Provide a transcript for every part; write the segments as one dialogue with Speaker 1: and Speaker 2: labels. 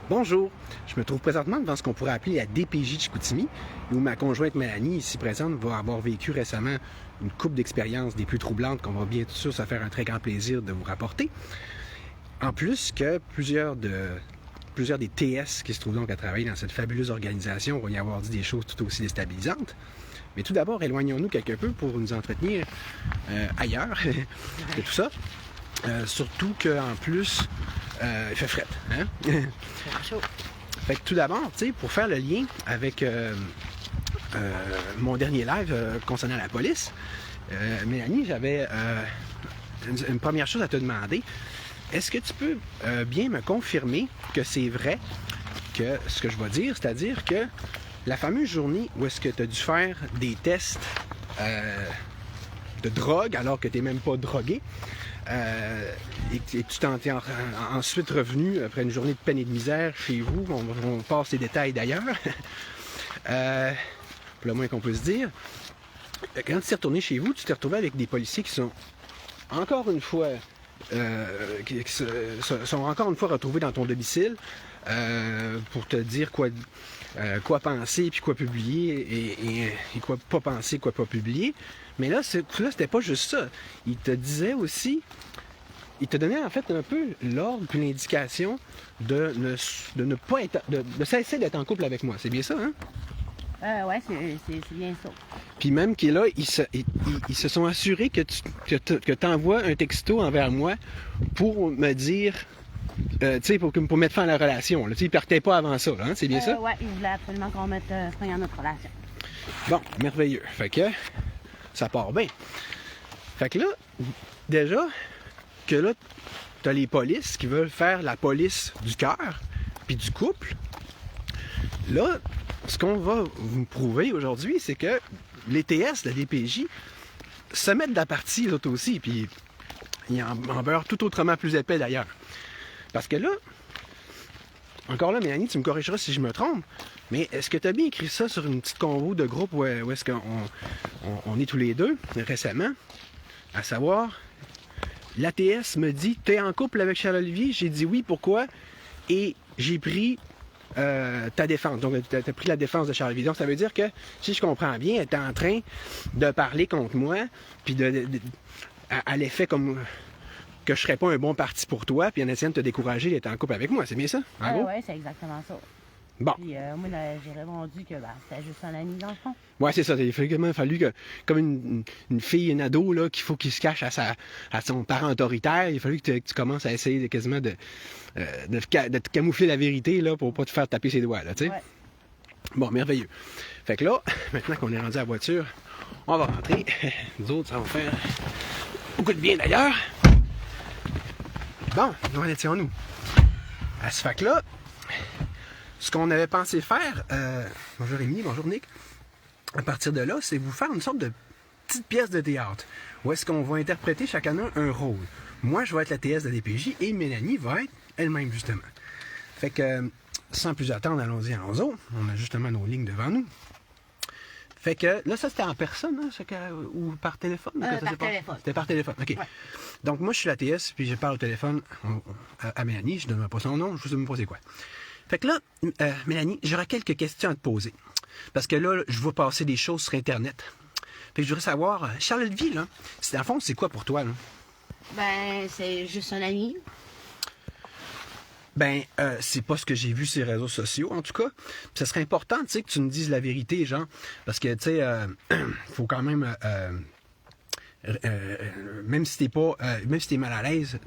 Speaker 1: Bonjour, je me trouve présentement devant ce qu'on pourrait appeler la DPJ de Chicoutimi, où ma conjointe Mélanie, ici présente, va avoir vécu récemment une couple d'expériences des plus troublantes qu'on va bien sûr se faire un très grand plaisir de vous rapporter. En plus que plusieurs des TS qui se trouvent donc à travailler dans cette fabuleuse organisation vont y avoir dit des choses tout aussi déstabilisantes. Mais tout d'abord, éloignons-nous quelque peu pour nous entretenir ailleurs de tout ça. Surtout qu'en plus, il fait fret. Hein? Fait que tout d'abord, pour faire le lien avec mon dernier live concernant la police, Mélanie, j'avais une première chose à te demander. Est-ce que tu peux bien me confirmer que c'est vrai que ce que je vais dire, c'est-à-dire que la fameuse journée où est-ce que tu as dû faire des tests de drogue alors que tu n'es même pas drogué, et tu t'es ensuite revenu après une journée de peine et de misère chez vous, on passe les détails d'ailleurs, pour le moins qu'on peut se dire, quand tu t'es retourné chez vous, tu t'es retrouvé avec des policiers qui sont encore une fois sont encore une fois retrouvés dans ton domicile pour te dire quoi penser puis quoi publier et quoi pas penser, quoi pas publier. Mais là, c'était pas juste ça. Il te disait aussi, il te donnait en fait un peu l'ordre puis l'indication de ne pas être, de cesser d'être en couple avec moi. C'est bien ça, hein?
Speaker 2: Ouais, c'est bien ça.
Speaker 1: Puis même qu'ils là, ils se sont assurés que tu envoies un texto envers moi pour me dire, tu sais, pour mettre fin à la relation. Ils ne partaient pas avant ça, hein? C'est bien ça?
Speaker 2: Ouais, ils voulaient absolument qu'on mette fin à notre relation.
Speaker 1: Bon, merveilleux. Fait que ça part bien. Fait que là, déjà, que là, t'as les polices qui veulent faire la police du cœur puis du couple. Là, ce qu'on va vous prouver aujourd'hui, c'est que les TS, la DPJ, se mettent de la partie, l'autre aussi, puis ils en beurrent tout autrement plus épais d'ailleurs. Parce que là, encore là, Mélanie, tu me corrigeras si je me trompe, mais est-ce que tu as bien écrit ça sur une petite convo de groupe où est-ce qu'on est tous les deux récemment, à savoir, l'ATS me dit, t'es en couple avec Charles-Olivier? J'ai dit oui, pourquoi? Et j'ai pris ta défense. Donc, tu as pris la défense de Charles-Olivier. Donc, ça veut dire que, si je comprends bien, elle est en train de parler contre moi, puis à l'effet comme que je serais pas un bon parti pour toi, puis en essayant de te décourager d'être en couple avec moi. C'est bien ça?
Speaker 2: Ouais, c'est exactement ça.
Speaker 1: Bon.
Speaker 2: Puis moi, j'ai répondu que c'était juste un ami, dans le fond.
Speaker 1: Ouais, c'est ça. Il a fallu que, comme une fille, une ado, là, qu'il faut qu'il se cache à son parent autoritaire, il a fallu que tu commences à essayer quasiment de te camoufler la vérité, là, pour pas te faire taper ses doigts, là, tu sais.
Speaker 2: Ouais.
Speaker 1: Bon, merveilleux. Fait que là, maintenant qu'on est rendu à la voiture, on va rentrer. Nous autres, ça va faire beaucoup de bien d'ailleurs. Bon, où en étions-nous? À ce fac-là, ce qu'on avait pensé faire, bonjour Rémi, bonjour Nick, à partir de là, c'est vous faire une sorte de petite pièce de théâtre, où est-ce qu'on va interpréter chacun un rôle. Moi, je vais être la TS de la DPJ et Mélanie va être elle-même, justement. Fait que, sans plus attendre, allons-y en zoo. On a justement nos lignes devant nous. Fait que, là, ça, c'était en personne, hein, ou par téléphone?
Speaker 2: Par téléphone.
Speaker 1: C'était par téléphone, OK. Ouais. Donc, moi, je suis la TS, puis je parle au téléphone à Mélanie. Je ne donne pas son nom, je ne sais même pas c'est quoi. Fait que là, Mélanie, j'aurais quelques questions à te poser. Parce que là, je vois passer des choses sur Internet. Fait que je voudrais savoir, Charles-Olivier, là, dans le fond, c'est quoi pour toi, là?
Speaker 2: Ben, c'est juste un ami.
Speaker 1: Ben, c'est pas ce que j'ai vu sur les réseaux sociaux, en tout cas. Puis ça serait important, tu sais, que tu me dises la vérité, genre. Parce que, tu sais, faut quand même... même si t'es pas... même si t'es mal à l'aise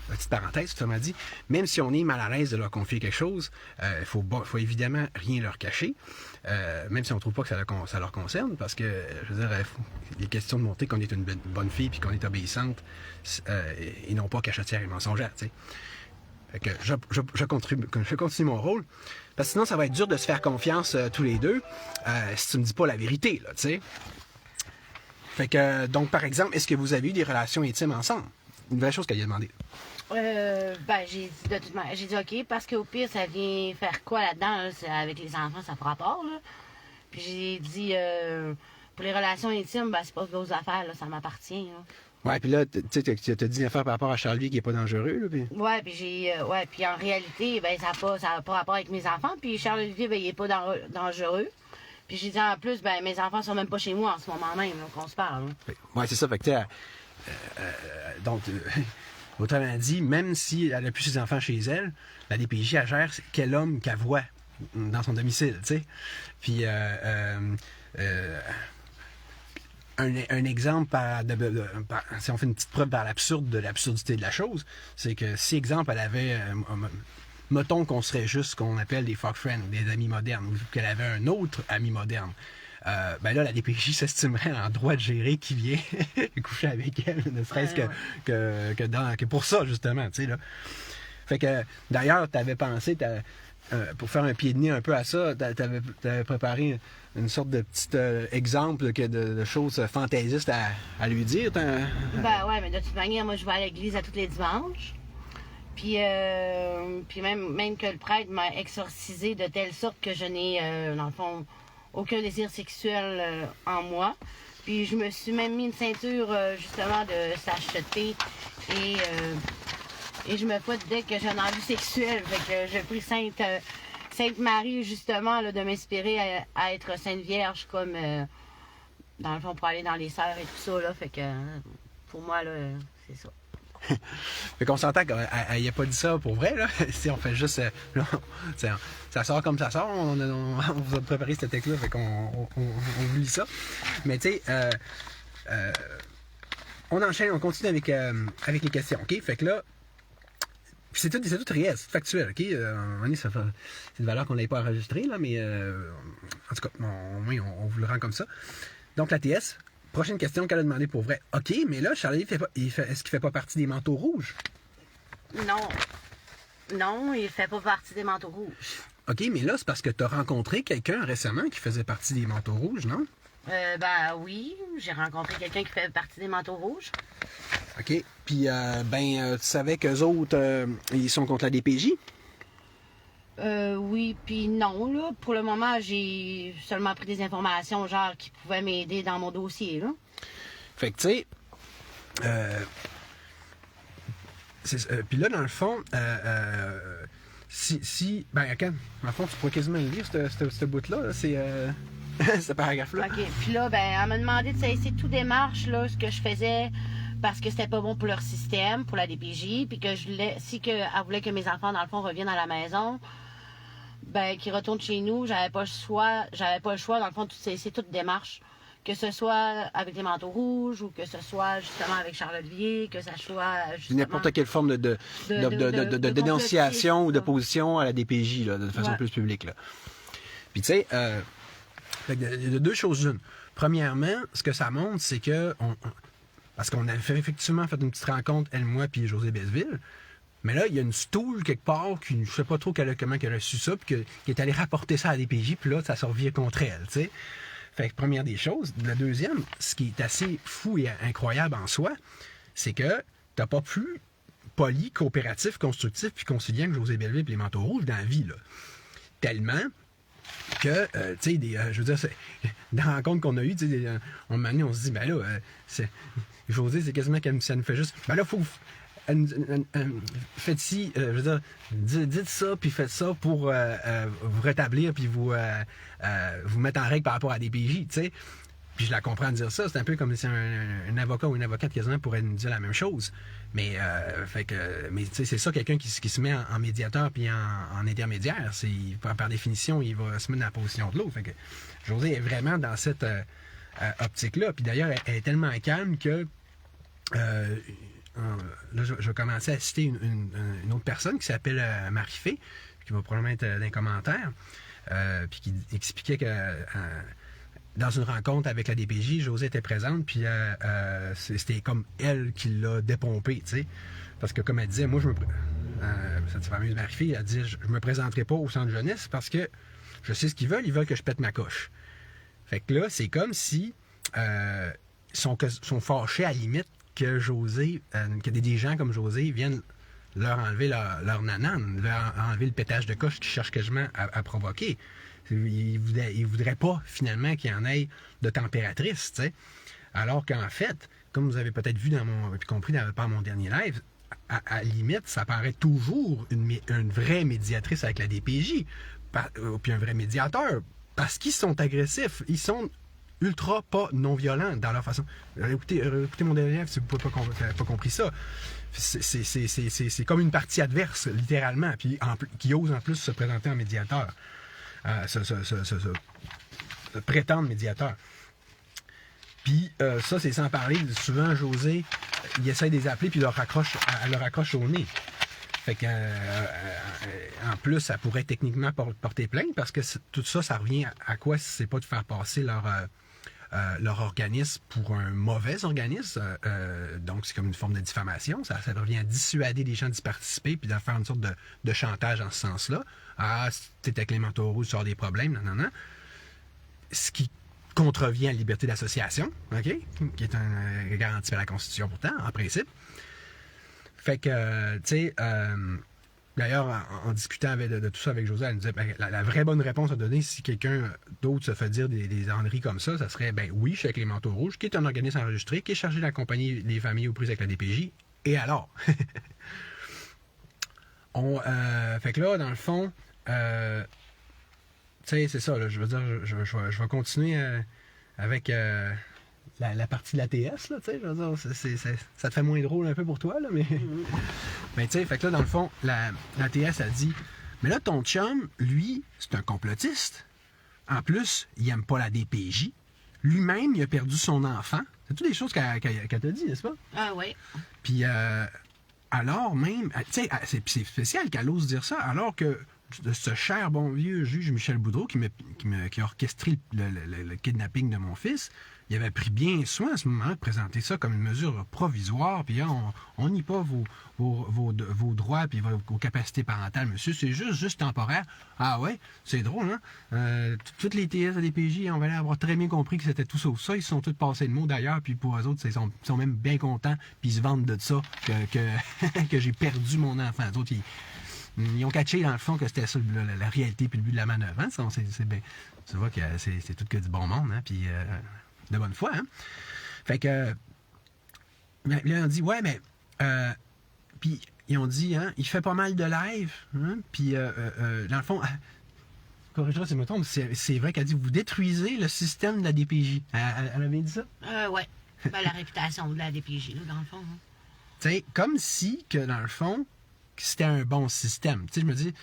Speaker 1: petite parenthèse, tu m'as dit, même si on est mal à l'aise de leur confier quelque chose, il faut évidemment rien leur cacher, même si on ne trouve pas que ça leur concerne, parce que, je veux dire, il est question de montrer qu'on est une bonne fille puis qu'on est obéissante, et non pas cachetière et mensongère, tu sais. Fait que je continue mon rôle, parce que sinon, ça va être dur de se faire confiance tous les deux, si tu me dis pas la vérité, là, tu sais. Fait que, donc, par exemple, est-ce que vous avez eu des relations intimes ensemble? Une vraie chose qu'elle a demandé.
Speaker 2: Ben, j'ai dit de toute manière, j'ai dit OK, parce qu'au pire, ça vient faire quoi là-dedans? Là? Avec les enfants, ça fera rapport, là. Puis j'ai dit, pour les relations intimes, ben, c'est pas vos affaires, là, ça m'appartient. Là.
Speaker 1: Ouais, puis là, tu sais, t'as dit une affaire par rapport à Charlie qui est pas dangereux, là, puis...
Speaker 2: Ouais, puis puis en réalité, ben ça a pas rapport avec mes enfants. Puis Charles-Olivier, ben il est pas dangereux. Puis j'ai dit en plus, ben mes enfants sont même pas chez moi en ce moment même, là, qu'on se parle. Là.
Speaker 1: Ouais, c'est ça, fait que donc, autrement dit, même si elle a plus ses enfants chez elle, la DPJ, elle gère quel homme qu'elle voit dans son domicile, tu sais. Puis, un exemple, si on fait une petite preuve par de l'absurdité de la chose, c'est que si, exemple, elle avait, mettons qu'on serait juste ce qu'on appelle des fuck friends, des amis modernes, ou qu'elle avait un autre ami moderne, ben là, la DPJ s'estimerait en droit de gérer qui vient coucher avec elle, ne serait-ce que pour ça, justement, tu sais, là. Fait que, d'ailleurs, tu avais pensé, pour faire un pied de nez un peu à ça, tu avais préparé une sorte de petit exemple de choses fantaisistes à lui dire.
Speaker 2: Ben ouais, mais de toute manière, moi, je vais à l'église à tous les dimanches. Puis même que le prêtre m'a exorcisé de telle sorte que je n'ai, dans le fond, aucun désir sexuel en moi. Puis je me suis même mis une ceinture, justement, de sacheter et je me fouette dès que j'ai un envie sexuelle. Fait que j'ai pris Sainte Marie, justement, là, de m'inspirer à être Sainte Vierge, comme, dans le fond, pour aller dans les sœurs et tout ça, là. Fait que, pour moi, là, c'est ça.
Speaker 1: Fait qu'on s'entend qu'elle n'a pas dit ça pour vrai, là. Si on fait juste... ça sort comme ça sort. On vous a préparé ce texte-là, fait qu'on vous lit ça. Mais tu sais, on enchaîne, on continue avec les questions, OK? Fait que là, c'est tout réel, c'est factuel, OK? À un moment donné, c'est une valeur qu'on n'avait pas enregistrée, là, mais en tout cas, au moins, on vous le rend comme ça. Donc, la TS, prochaine question qu'elle a demandé pour vrai. OK, mais là, Charlie, est-ce qu'il fait pas partie des manteaux rouges?
Speaker 2: Non. Non, il fait pas partie des manteaux rouges.
Speaker 1: OK, mais là, c'est parce que tu as rencontré quelqu'un récemment qui faisait partie des manteaux rouges, non?
Speaker 2: Ben oui, j'ai rencontré quelqu'un qui fait partie des manteaux rouges.
Speaker 1: OK. Puis, tu savais qu'eux autres, ils sont contre la DPJ?
Speaker 2: Oui, puis non, là. Pour le moment, j'ai seulement pris des informations, genre, qui pouvaient m'aider dans mon dossier, là.
Speaker 1: Fait que, tu sais... puis là, dans le fond, quand, dans le fond, tu pourrais quasiment le lire, ce bout-là, là, c'est... ce paragraphe-là.
Speaker 2: OK. Puis là, elle m'a demandé de cesser toute démarche, là, ce que je faisais, parce que c'était pas bon pour leur système, pour la DPJ, puis que elle voulait que mes enfants, dans le fond, reviennent à la maison, qu'ils retournent chez nous, j'avais pas le choix, dans le fond, de cesser toute démarche. Que ce soit avec les manteaux rouges ou que ce soit justement avec Charles-Olivier, que ça soit justement...
Speaker 1: N'importe quelle forme de dénonciation ou d'opposition à la DPJ, là, de façon plus publique, là. Puis tu sais, il y a deux choses d'une. Premièrement, ce que ça montre, c'est que parce qu'on a effectivement fait une petite rencontre, elle, moi, puis José Besseville, mais là, il y a une stoule quelque part qui, je sais pas trop comment elle a su ça, puis qui est allée rapporter ça à la DPJ, puis là, ça se revient contre elle, tu sais. Fait que première des choses. La deuxième, ce qui est assez fou et incroyable en soi, c'est que t'as pas plus poli, coopératif, constructif puis conciliant que José Belleville et les manteaux rouges dans la vie, là. Tellement que, tu sais, je veux dire, des rencontres qu'on a eues, tu sais, on se dit, ben là, José, c'est quasiment comme ça nous fait juste, ben là, faut... faites ci, je veux dire, dites ça, puis faites ça pour vous rétablir, puis vous mettre en règle par rapport à des PJ, tu sais. Puis je la comprends de dire ça, c'est un peu comme si un avocat ou une avocate quasiment pourrait nous dire la même chose. Mais tu sais, c'est ça, quelqu'un qui se met en médiateur puis en intermédiaire, par définition, il va se mettre dans la position de l'autre. Fait que José est vraiment dans cette optique-là. Puis d'ailleurs, elle est tellement calme que là, je vais commencer à citer une autre personne qui s'appelle Marie-Fé, qui va probablement être dans les commentaires, puis qui expliquait que dans une rencontre avec la DPJ, Josée était présente, puis c'était comme elle qui l'a dépompé, tu sais. Parce que comme elle disait, moi, cette fameuse Marie-Fé, elle dit, je me présenterai pas au centre jeunesse parce que je sais ce qu'ils veulent que je pète ma coche. Fait que là, c'est comme si sont fâchés à la limite que José, que des gens comme José viennent leur enlever leur nanane, leur enlever le pétage de coche qu'ils cherchent quasiment à provoquer. Ils voudraient pas, finalement, qu'il y en ait de températrice, tu sais. Alors qu'en fait, comme vous avez peut-être vu puis compris par mon dernier live, à la limite, ça paraît toujours une vraie médiatrice avec la DPJ, puis un vrai médiateur, parce qu'ils sont agressifs, ils sont ultra pas non-violents dans leur façon. Écoutez mon dernier live si vous n'avez pas compris ça. C'est comme une partie adverse, littéralement, puis qui ose en plus se présenter en médiateur, se prétendre médiateur. Puis ça, c'est sans parler, souvent, José, il essaie de les appeler, puis elle leur accroche au nez. Fait que, en plus, ça pourrait techniquement porter plainte, parce que tout ça, ça revient à quoi si c'est pas de faire passer leur organisme pour un mauvais organisme. Donc, c'est comme une forme de diffamation. Ça revient à dissuader les gens d'y participer, puis de faire une sorte de chantage en ce sens-là. Ah, si t'étais Clémenceau Rouge, tu as des problèmes, non. Ce qui contrevient à la liberté d'association, OK? Qui est garantie par la Constitution pourtant, en principe. Fait que, tu sais, d'ailleurs, en discutant de tout ça avec José, elle nous disait, la vraie bonne réponse à donner si quelqu'un d'autre se fait dire des enneries comme ça serait, oui, je suis avec les Manteaux Rouges, qui est un organisme enregistré, qui est chargé d'accompagner les familles aux prises avec la DPJ, et alors? Fait que là, dans le fond, tu sais, c'est ça, là, je veux dire, je vais continuer avec la partie de l'ATS, là, tu sais, je veux dire, ça te fait moins drôle un peu pour toi, là, mais... Mais tu sais, fait que là, dans le fond, l'ATS a dit, mais là, ton chum, lui, c'est un complotiste. En plus, il aime pas la DPJ. Lui-même, il a perdu son enfant. C'est toutes des choses qu'elle t'a dit, n'est-ce pas?
Speaker 2: Ah oui.
Speaker 1: Puis, alors même, tu sais, c'est spécial qu'elle ose dire ça, alors que ce cher bon vieux juge Michel Boudreau qui a orchestré le kidnapping de mon fils, il avait pris bien soin à ce moment de présenter ça comme une mesure provisoire, puis on nie pas vos droits puis vos capacités parentales, monsieur, c'est juste temporaire. Ah ouais, c'est drôle, hein? Toutes les TS à DPJ, on va avoir très bien compris que c'était tout sauf ça. Ils se sont tous passés de mots d'ailleurs, puis pour eux autres, ils sont même bien contents, puis ils se vantent de ça, que j'ai perdu mon enfant. Les autres, ils ont catché dans le fond que c'était ça la réalité puis le but de la manœuvre. Hein? Tu vois que c'est tout que du bon monde, hein? Puis de bonne foi. Hein? Fait que là, on dit, ouais, mais puis ils ont dit, hein, il fait pas mal de live, hein? Puis dans le fond, corrigera si je me trompe, c'est vrai qu'elle dit, vous détruisez le système de la DPJ. Elle avait dit ça?
Speaker 2: Ouais. La réputation de la DPJ, là, dans le fond. Hein.
Speaker 1: Tu sais, comme si que dans le fond, c'était un bon système. Tu sais, je me dis,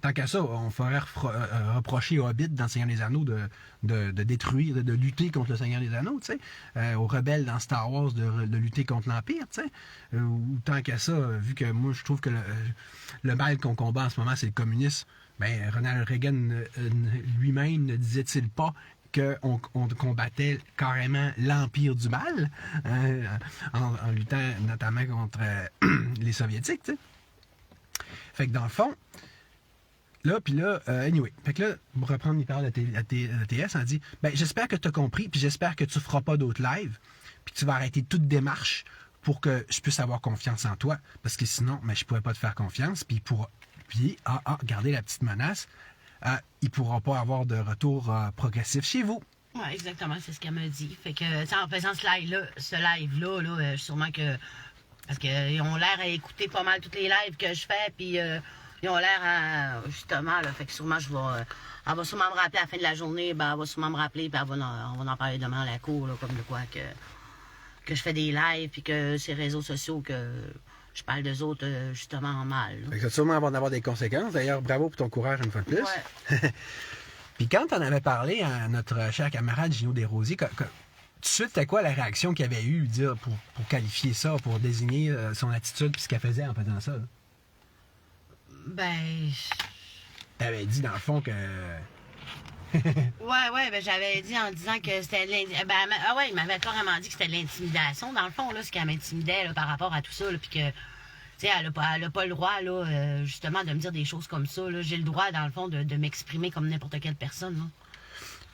Speaker 1: tant qu'à ça, on ferait reprocher aux Hobbits dans le Seigneur des Anneaux de détruire, de lutter contre le Seigneur des Anneaux, tu sais, aux rebelles dans Star Wars de lutter contre l'Empire, tu sais. Ou tant qu'à ça, vu que moi, je trouve que le mal qu'on combat en ce moment, c'est le communisme, ben, Ronald Reagan lui-même ne disait-il pas qu'on combattait carrément l'empire du mal, en luttant notamment contre les Soviétiques, tu sais. Fait que dans le fond, anyway, fait que là, pour reprendre les paroles de la TS, on dit, ben, j'espère que tu as compris, puis j'espère que tu feras pas d'autres lives, puis que tu vas arrêter toute démarche pour que je puisse avoir confiance en toi, parce que sinon, ben, je pourrais pas te faire confiance, puis regardez la petite menace, il ne pourra pas avoir de retour progressif chez vous.
Speaker 2: Oui, exactement, c'est ce qu'elle m'a dit. Fait que, en faisant ce live-là, sûrement que... Parce qu'ils ont l'air à écouter pas mal tous les lives que je fais, puis ils ont l'air à... Justement, là, fait que sûrement, elle va sûrement me rappeler à la fin de la journée, ben, elle va sûrement me rappeler, puis on va en parler demain à la cour, là, comme de quoi que je fais des lives, puis que ces réseaux sociaux, que... Je parle d'eux autres, justement, en mal.
Speaker 1: Ça va sûrement avoir des conséquences. D'ailleurs, bravo pour ton courage une fois de plus.
Speaker 2: Ouais.
Speaker 1: Puis quand on avait parlé à notre cher camarade Gino Desrosiers, tout de suite, c'était quoi la réaction qu'il avait eue dire pour qualifier ça, pour désigner son attitude et ce qu'elle faisait en faisant ça? Là?
Speaker 2: Ben...
Speaker 1: T'avais dit, dans le fond, que...
Speaker 2: ouais, ben j'avais dit en disant que c'était il m'avait carrément dit que c'était de l'intimidation, dans le fond, là, ce qui m'intimidait là, par rapport à tout ça, là, puis que, tu sais, elle a pas le droit, là, justement, de me dire des choses comme ça, là. J'ai le droit, dans le fond, de m'exprimer comme n'importe quelle personne, là.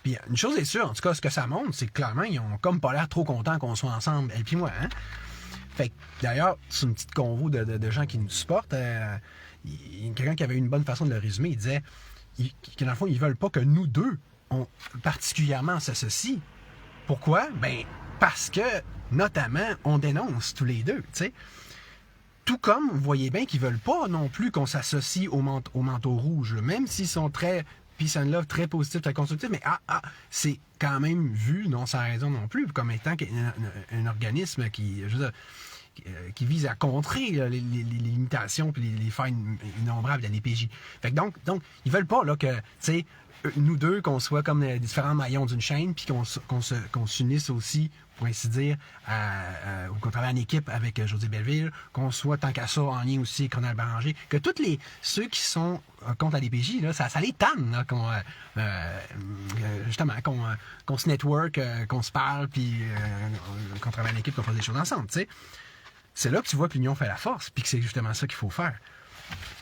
Speaker 1: Puis une chose est sûre, en tout cas, ce que ça montre, c'est que clairement, ils ont comme pas l'air trop contents qu'on soit ensemble, elle puis moi, hein? Fait que, d'ailleurs, c'est une petite convo de gens qui nous supportent. Quelqu'un qui avait une bonne façon de le résumer, il disait... que dans le fond, ils veulent pas que nous deux, particulièrement, s'associent. Pourquoi? Ben, parce que, notamment, on dénonce tous les deux, tu sais. Tout comme, vous voyez bien qu'ils veulent pas non plus qu'on s'associe au manteau rouge, là, même s'ils sont très peace and love, très positifs, très constructifs, mais c'est quand même vu, non sans raison non plus, comme étant un organisme qui, je veux dire, qui vise à contrer là, les limitations et les failles innombrables de la DPJ. Fait que donc, ils veulent pas là, que, tu sais, nous deux, qu'on soit comme les différents maillons d'une chaîne, puis qu'on s'unisse aussi, pour ainsi dire, ou qu'on travaille en équipe avec José Belleville, qu'on soit tant qu'à ça en lien aussi avec Ronald Bélanger, que tous ceux qui sont contre la DPJ, là, ça les tanne, là, justement, qu'on se network, qu'on se parle, puis qu'on travaille en équipe, qu'on fasse des choses ensemble, tu sais. C'est là que tu vois que l'union fait la force, puis que c'est justement ça qu'il faut faire.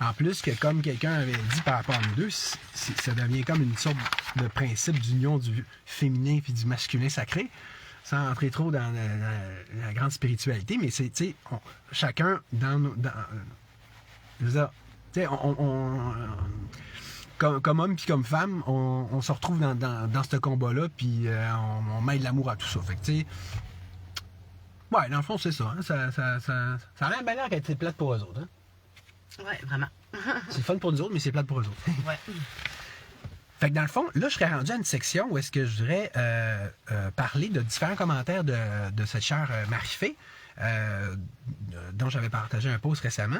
Speaker 1: En plus que, comme quelqu'un avait dit par rapport à nous deux, ça devient comme une sorte de principe d'union du féminin puis du masculin sacré, sans entrer trop dans la grande spiritualité, mais c'est, tu sais, chacun je veux dire, tu sais, comme homme puis comme femme, on se retrouve dans ce combat-là, puis on mêle l'amour à tout ça. Fait que, tu sais, ouais, dans le fond, c'est ça. Hein, ça a l'air bien l'air qu'elle était plate pour eux autres. Hein?
Speaker 2: Ouais, vraiment.
Speaker 1: C'est fun pour nous autres, mais c'est plate pour eux autres.
Speaker 2: Ouais.
Speaker 1: Fait que dans le fond, là, je serais rendu à une section où est-ce que je voudrais parler de différents commentaires de cette chère Marie-Fé, dont j'avais partagé un post récemment,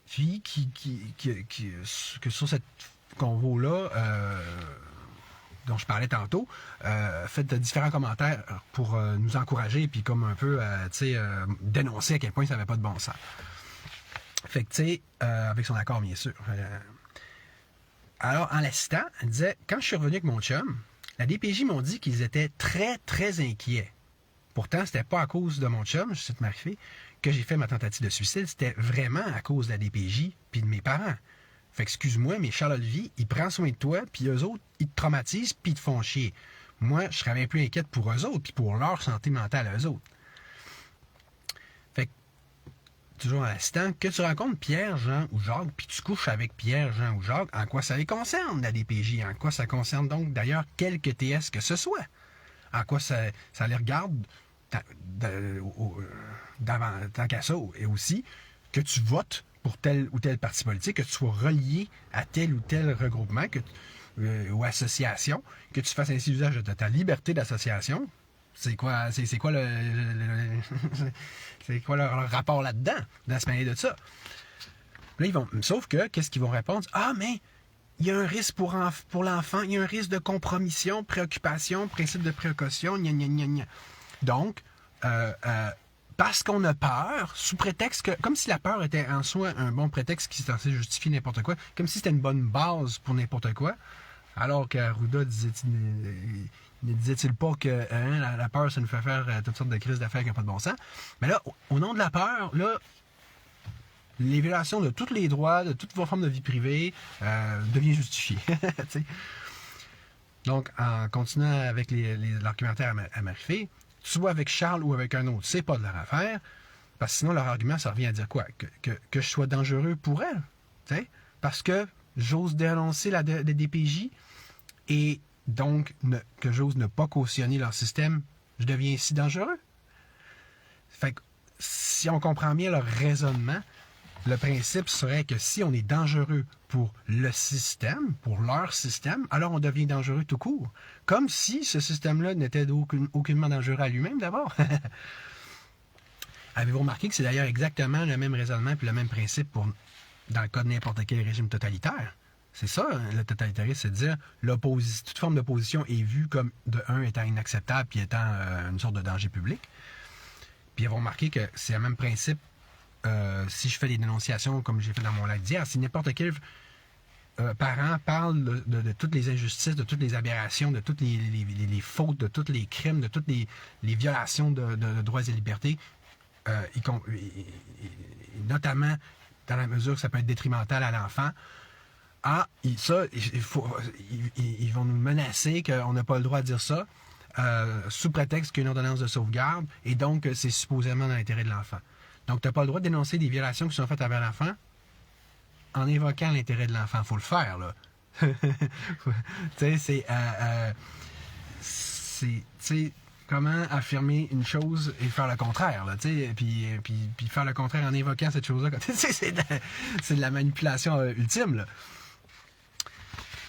Speaker 1: puis que sur cette convo-là, dont je parlais tantôt, fait de différents commentaires pour nous encourager, puis comme un peu, tu sais, dénoncer à quel point ça n'avait pas de bon sens. Fait que, tu sais, avec son accord, bien sûr. Alors, en la citant, elle disait, quand je suis revenu avec mon chum, la DPJ m'ont dit qu'ils étaient très, très inquiets. Pourtant, c'était pas à cause de mon chum, je cite Marie-Fé, que j'ai fait ma tentative de suicide, c'était vraiment à cause de la DPJ puis de mes parents. Fait que, excuse-moi, mais Charles-Olivier, il prend soin de toi, puis eux autres, ils te traumatisent, puis ils te font chier. Moi, je serais bien plus inquiète pour eux autres, puis pour leur santé mentale à eux autres. Fait que, toujours en assistant, que tu rencontres Pierre, Jean ou Jacques, puis tu couches avec Pierre, Jean ou Jacques, en quoi ça les concerne, la DPJ? En quoi ça concerne donc, d'ailleurs, quelque TS que ce soit? En quoi ça les regarde, tant qu'à ça, et aussi, que tu votes pour tel ou tel parti politique, que tu sois relié à tel ou tel regroupement ou association, que tu fasses ainsi usage de ta liberté d'association. C'est quoi leur rapport là-dedans, dans ce manière de ça? Là, sauf que, qu'est-ce qu'ils vont répondre? Ah, mais il y a un risque pour l'enfant, il y a un risque de compromission, préoccupation, principe de précaution, gna gna gna gna. Donc, parce qu'on a peur, sous prétexte que, comme si la peur était en soi un bon prétexte qui s'est censé justifier n'importe quoi, comme si c'était une bonne base pour n'importe quoi, alors qu'Arruda ne disait-il pas que la peur, ça nous fait faire toutes sortes de crises d'affaires qui n'ont pas de bon sens. Mais là, au nom de la peur, là, les violations de tous les droits, de toutes vos formes de vie privée, devient justifiées. Donc, en continuant avec l'argumentaire à Marie-Fé, soit avec Charles ou avec un autre, c'est pas de leur affaire, parce que sinon leur argument, ça revient à dire quoi? Que je sois dangereux pour elle, t'sais? Parce que j'ose dénoncer la DPJ et donc que j'ose ne pas cautionner leur système, je deviens si dangereux. Fait que si on comprend bien leur raisonnement, le principe serait que si on est dangereux pour le système, pour leur système, alors on devient dangereux tout court. Comme si ce système-là n'était aucunement dangereux à lui-même d'abord. Avez-vous remarqué que c'est d'ailleurs exactement le même raisonnement puis le même principe dans le cas de n'importe quel régime totalitaire? C'est ça, hein, le totalitarisme, c'est de dire toute forme d'opposition est vue comme, de un, étant inacceptable puis étant une sorte de danger public. Puis avez-vous remarqué que c'est le même principe si je fais des dénonciations comme j'ai fait dans mon live d'hier, si n'importe quel parent parle de toutes les injustices, de toutes les aberrations, de toutes les fautes, de tous les crimes, de toutes les violations de droits et libertés, notamment dans la mesure que ça peut être détrimental à l'enfant, ils vont nous menacer qu'on n'a pas le droit de dire ça, sous prétexte qu'il y a une ordonnance de sauvegarde, et donc c'est supposément dans l'intérêt de l'enfant. Donc, tu n'as pas le droit de dénoncer des violations qui sont faites envers l'enfant en évoquant l'intérêt de l'enfant. Il faut le faire, là. Tu sais, comment affirmer une chose et faire le contraire, là, tu sais, puis faire le contraire en invoquant cette chose-là. C'est de la manipulation ultime, là.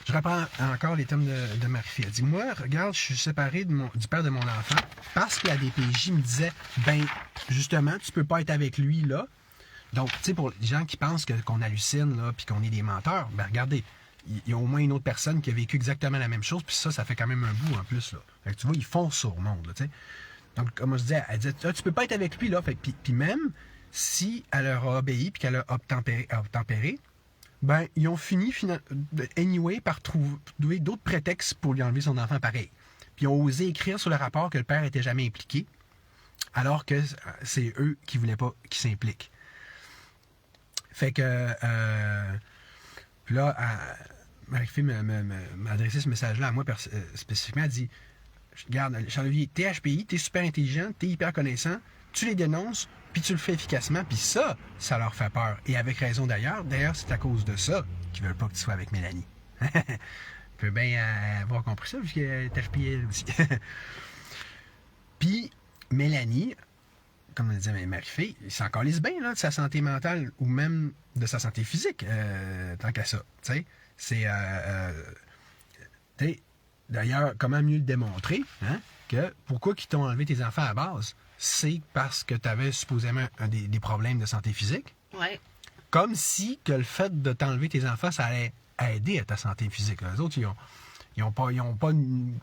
Speaker 1: Je reprends encore les termes de Marie-Fille. Elle dit, moi, regarde, je suis séparé du père de mon enfant parce que la DPJ me disait, ben, justement, tu peux pas être avec lui, là. Donc, tu sais, pour les gens qui pensent qu'on hallucine, là, puis qu'on est des menteurs, ben, regardez, il y a au moins une autre personne qui a vécu exactement la même chose, puis ça fait quand même un bout en plus, là. Fait que tu vois, ils foncent sur le monde, là, tu sais. Donc, comme je disais, elle disait, ah, tu peux pas être avec lui, là. Fait que, puis même si elle leur a obéi, puis qu'elle a obtempéré, ben, ils ont fini, anyway, par trouver d'autres prétextes pour lui enlever son enfant pareil. Puis ils ont osé écrire sur le rapport que le père n'était jamais impliqué, alors que c'est eux qui voulaient pas qu'il s'implique. Fait que, puis là, Marie-Fille m'a adressé ce message-là à moi spécifiquement. Elle dit, regarde, Charles-Olivier, t'es HPI, t'es super intelligent, t'es hyper connaissant, tu les dénonces, puis tu le fais efficacement, puis ça leur fait peur. Et avec raison d'ailleurs. D'ailleurs, c'est à cause de ça qu'ils veulent pas que tu sois avec Mélanie. Tu peux bien avoir compris ça, puisqu'elle est HPI elle aussi. Puis, Mélanie, comme le disait Marie-Fille, c'est encore les bien là, de sa santé mentale ou même de sa santé physique, tant qu'à ça. Tu sais, c'est... d'ailleurs, comment mieux le démontrer, hein, que pourquoi ils t'ont enlevé tes enfants à la base? C'est parce que tu avais supposément des problèmes de santé physique.
Speaker 2: Ouais.
Speaker 1: Comme si que le fait de t'enlever tes enfants, ça allait aider à ta santé physique. Les autres, ils ont pas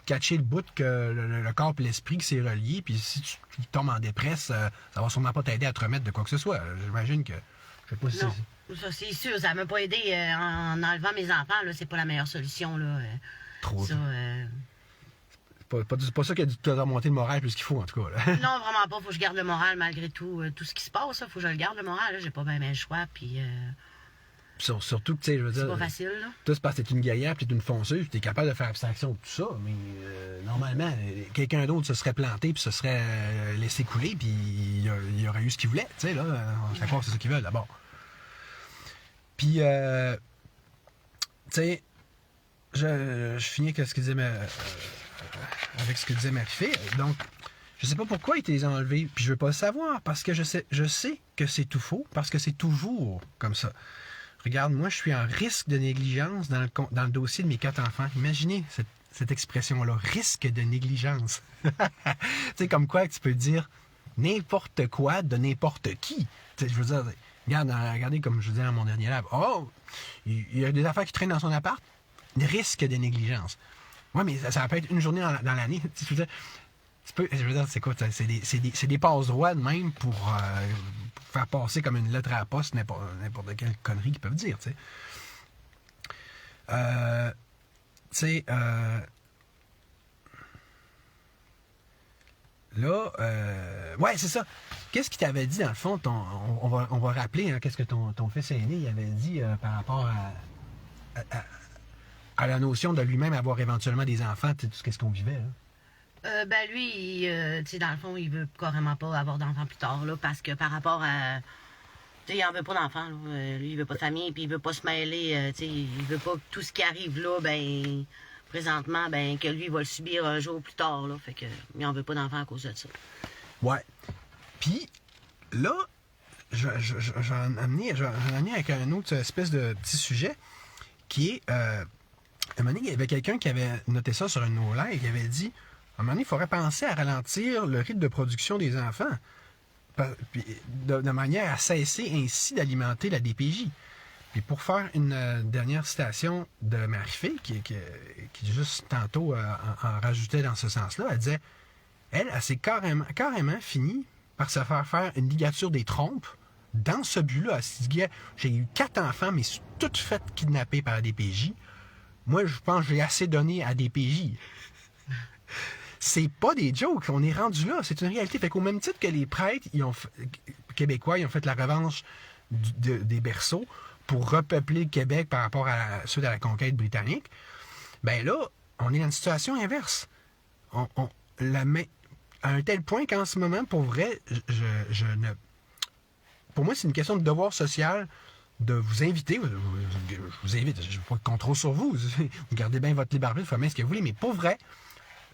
Speaker 1: catché le bout que le corps et l'esprit qui s'est relié, puis si tu tombes en dépresse, ça va sûrement pas t'aider à te remettre de quoi que ce soit. J'imagine que... Je sais pas si
Speaker 2: non, ça c'est sûr, ça m'a pas aidé en enlevant mes enfants, là, c'est pas la meilleure solution, là.
Speaker 1: Trop.
Speaker 2: Ça,
Speaker 1: pas ça qui a dû te remonter le moral plus qu'il faut, en tout cas. Là.
Speaker 2: Non, vraiment pas. Faut que je garde le moral malgré tout. Tout ce qui se passe, faut que je le garde, le moral. Là. J'ai pas bien le choix. Puis,
Speaker 1: surtout que, tu sais, je veux dire...
Speaker 2: C'est pas facile, là.
Speaker 1: Toi, c'est parce que t'es une guerrière, puis t'es une fonceuse, puis t'es capable de faire abstraction de tout ça. Mais normalement, quelqu'un d'autre se serait planté, puis se serait laissé couler, puis il aurait eu ce qu'il voulait. Tu sais, là, on se fait croire que c'est ça qu'ils veulent, d'abord. Puis, tu sais, je finis avec ce que disait Marie-Fille. Donc, je sais pas pourquoi ils te les ont enlevés, puis je veux pas le savoir, parce que je sais que c'est tout faux, parce que c'est toujours comme ça. Regarde, moi, je suis en risque de négligence dans le dossier de mes 4 enfants. Imaginez cette expression-là, risque de négligence. Tu sais, comme quoi tu peux dire n'importe quoi de n'importe qui. Tu sais, je veux dire, regardez comme je disais dans mon dernier lab. Oh, il y a des affaires qui traînent dans son appart, risque de négligence. Oui, mais ça peut être une journée dans l'année. Je veux dire, c'est quoi? C'est des passe-droits de même pour faire passer comme une lettre à la poste n'importe quelle connerie qu'ils peuvent dire, tu sais. Là, ouais, c'est ça. Qu'est-ce qu'il t'avait dit, dans le fond, on va rappeler, hein, qu'est-ce que ton fils aîné il avait dit par rapport à la notion de lui-même avoir éventuellement des enfants, tout ce qu'on vivait, là.
Speaker 2: Ben lui, tu sais, dans le fond, il veut carrément pas avoir d'enfants plus tard, là, parce que par rapport à... Tu sais, il en veut pas d'enfants, là. Lui, il veut pas de famille, puis il veut pas se mêler, tu sais, il veut pas que tout ce qui arrive là, ben, présentement, ben, que lui, il va le subir un jour plus tard, là. Fait que, il en veut pas d'enfants à cause de ça.
Speaker 1: Ouais. Puis, là, j'en ai amené avec un autre espèce de petit sujet, qui est... à un moment donné, il y avait quelqu'un qui avait noté ça sur un de nos lives, qui avait dit... À un moment donné, il faudrait penser à ralentir le rythme de production des enfants de manière à cesser ainsi d'alimenter la DPJ. Puis pour faire une dernière citation de Marie-Fille, qui juste tantôt en rajoutait dans ce sens-là, elle disait, elle s'est carrément fini par se faire une ligature des trompes dans ce but-là. Elle s'est dit, j'ai eu 4 enfants, mais toutes faites kidnapper par la DPJ. Moi, je pense que j'ai assez donné à DPJ. C'est pas des jokes, on est rendu là, c'est une réalité. Fait qu'au même titre que les prêtres québécois, ils ont fait la revanche des berceaux pour repeupler le Québec par rapport suite à la conquête britannique, ben là, on est dans une situation inverse. On la met à un tel point qu'en ce moment, pour vrai, pour moi, c'est une question de devoir social de vous inviter. Je vous invite, je n'ai pas de contrôle sur vous. Vous gardez bien votre libre arbitre, vous faites bien ce que vous voulez, mais pour vrai,